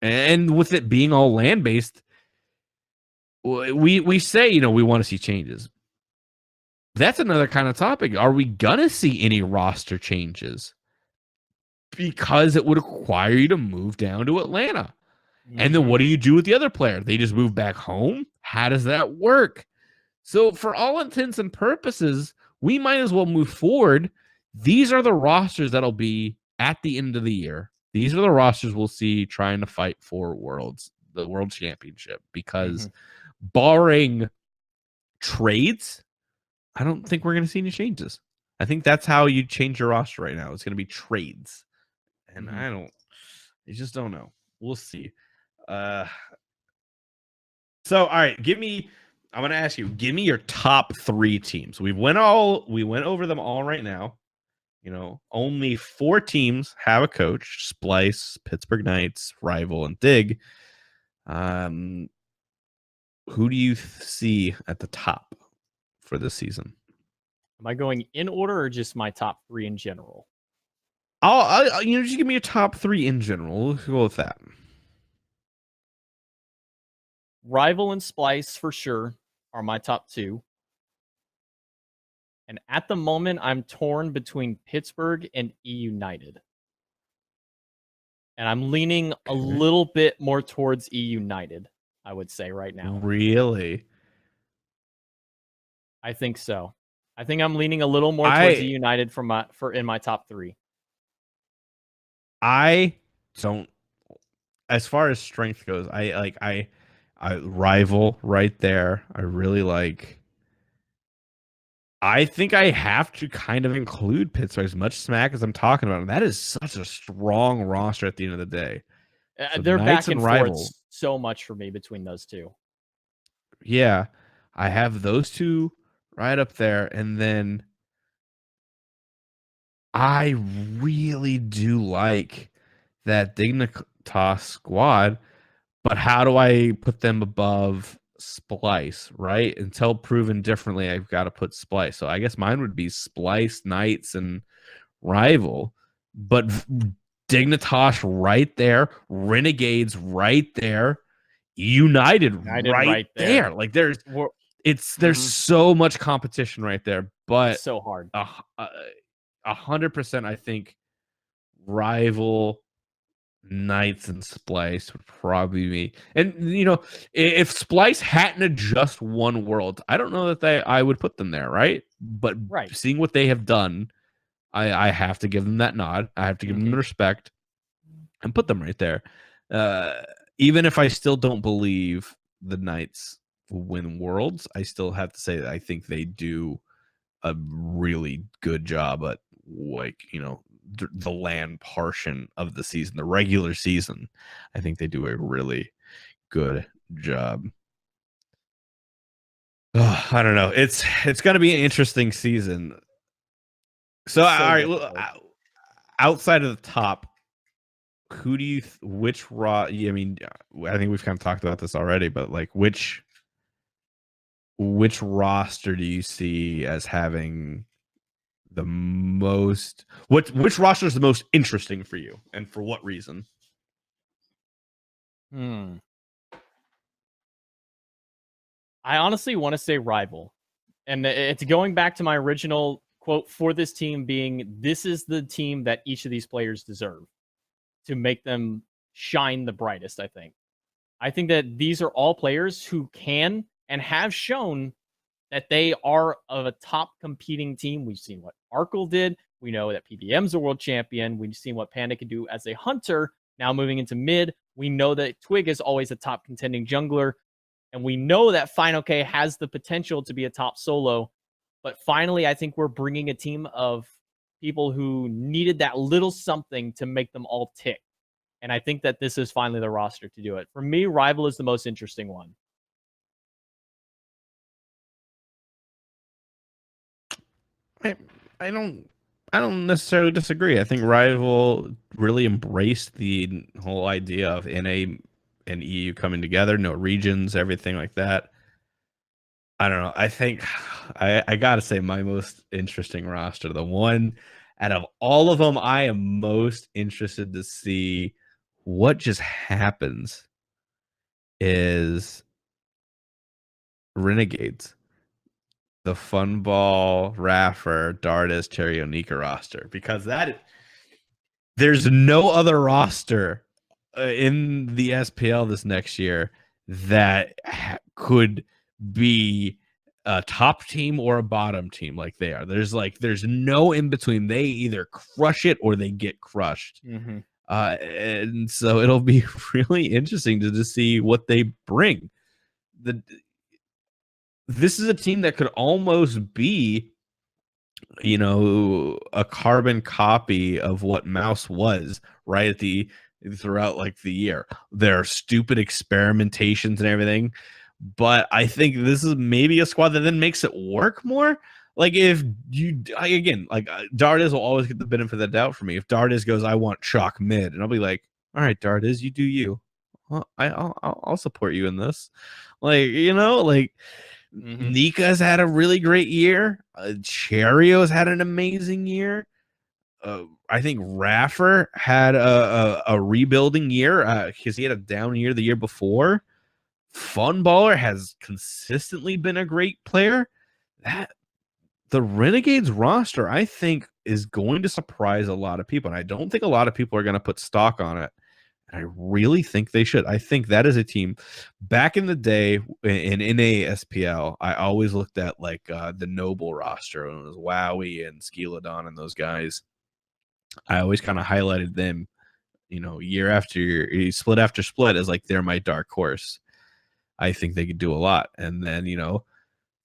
And with it being all land based, we say, you know, we want to see changes. That's another kind of topic. Are we gonna see any roster changes? Because it would require you to move down to Atlanta. And then what do you do with the other player? They just move back home? How does that work? So for all intents and purposes, we might as well move forward. These are the rosters that'll be at the end of the year. These are the rosters we'll see trying to fight for the world championship, because barring trades, I don't think we're going to see any changes. I think that's how you change your roster right now. It's going to be trades. And I just don't know. We'll see. So, all right, I'm going to ask you, give me your top 3 teams. We went over them all right now. You know, only 4 teams have a coach: Splice, Pittsburgh Knights, Rival, and Dig. Who do you see at the top for this season? Am I going in order or just my top 3 in general? I'll just give me your top 3 in general. We'll go with that. Rival and Splice for sure are my top 2. And at the moment, I'm torn between Pittsburgh and E United. And I'm leaning a little bit more towards E United, I would say right now. Really? I think so. I think I'm leaning a little more towards E United in my top 3. I don't, as far as strength goes, I Rival right there. I really like. I think I have to kind of include Pittsburgh, as much smack as I'm talking about. That is such a strong roster at the end of the day. So they're back and forth so much for me between those two. Yeah, I have those two right up there. And then I really do like that Dignitas squad, but how do I put them above Splice, right? Until proven differently, I've got to put Splice. So I guess mine would be Splice, Knights, and Rival. But Dignitas right there, Renegades right there, United right there. Like there's so much competition right there, but it's so hard. 100%, I think Rival, Knights, and Splice would probably be. And you know, if Splice hadn't just won Worlds, I don't know that I would put them there, right? But seeing what they have done, I have to give them that nod. I have to give them the respect and put them right there. Even if I still don't believe the Knights will win Worlds, I still have to say that I think they do a really good job at, like, you know, the LAN portion of the season, the regular season. I think they do a really good job. I don't know. It's going to be an interesting season. So all right, outside of the top, who do you I mean, I think we've kind of talked about this already, but like which roster do you see as having the most, which roster is the most interesting for you, and for what reason? I honestly want to say Rival, and it's going back to my original quote for this team being, this is the team that each of these players deserve to make them shine the brightest. I think that these are all players who can and have shown that they are of a top competing team. We've seen what Arkle did. We know that PBM's a world champion. We've seen what Panda can do as a hunter. Now moving into mid, we know that Twig is always a top contending jungler. And we know that Final K has the potential to be a top solo. But finally, I think we're bringing a team of people who needed that little something to make them all tick. And I think that this is finally the roster to do it. For me, Rival is the most interesting one. I don't necessarily disagree. I think Rival really embraced the whole idea of NA and EU coming together, no regions, everything like that. I don't know. I think I gotta say my most interesting roster, the one out of all of them I am most interested to see what just happens is Renegades, the Funball, Raffer, Dardis, Cherry Onika roster, because there's no other roster in the SPL this next year that could be a top team or a bottom team like they are. There's no in between. They either crush it or they get crushed. Mm-hmm. And so it'll be really interesting to see what they bring. This is a team that could almost be, a carbon copy of what Mouse was right at throughout like the year. There are stupid experimentations and everything, but I think this is maybe a squad that then makes it work more. Like if Dardiz will always get the benefit of the doubt for me. If Dardiz goes, I want chalk mid, and I'll be like, all right, Dardiz, you do you. Well, I'll support you in this. Nika's had a really great year. Cherio's had an amazing year. I think Raffer had a rebuilding year because he had a down year the year before. Funballer has consistently been a great player. The Renegades roster, I think, is going to surprise a lot of people, and I don't think a lot of people are going to put stock on it. I really think they should. I think that is a team. Back in the day in NASPL, I always looked at like the Noble roster when it was Wowie and Skeledon and those guys. I always kind of highlighted them, year after year, split after split, as like they're my dark horse. I think they could do a lot. And then,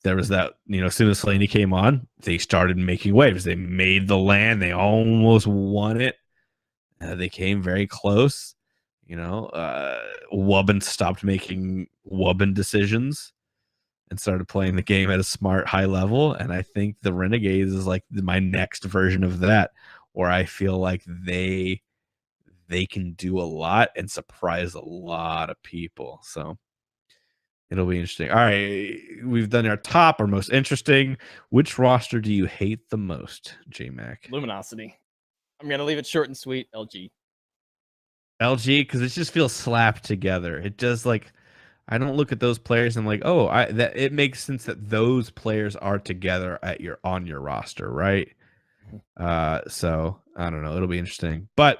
there was that, as soon as Slaney came on, they started making waves. They made the land. They almost won it. They came very close. Wubbin stopped making Wubbin decisions and started playing the game at a smart high level. And I think the Renegades is like my next version of that, where I feel like they can do a lot and surprise a lot of people. So it'll be interesting. All right, we've done our top or most interesting. Which roster do you hate the most, JMac? Luminosity. I'm gonna leave it short and sweet. LG, because it just feels slapped together. It does. Like, I don't look at those players and like, oh, that it makes sense that those players are together on your roster, right? So I don't know. It'll be interesting, but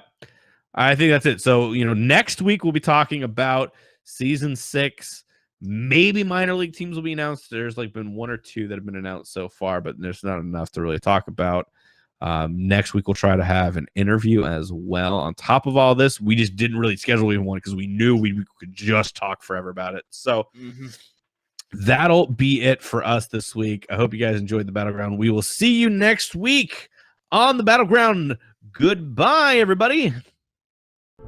I think that's it. So next week we'll be talking about season 6. Maybe minor league teams will be announced. There's like been 1 or 2 that have been announced so far, but there's not enough to really talk about. Next week we'll try to have an interview as well. On top of all this, we just didn't really schedule even one because we knew we could just talk forever about it. So that'll be it for us this week. I hope you guys enjoyed the Battleground. We will see you next week on the Battleground. Goodbye, everybody.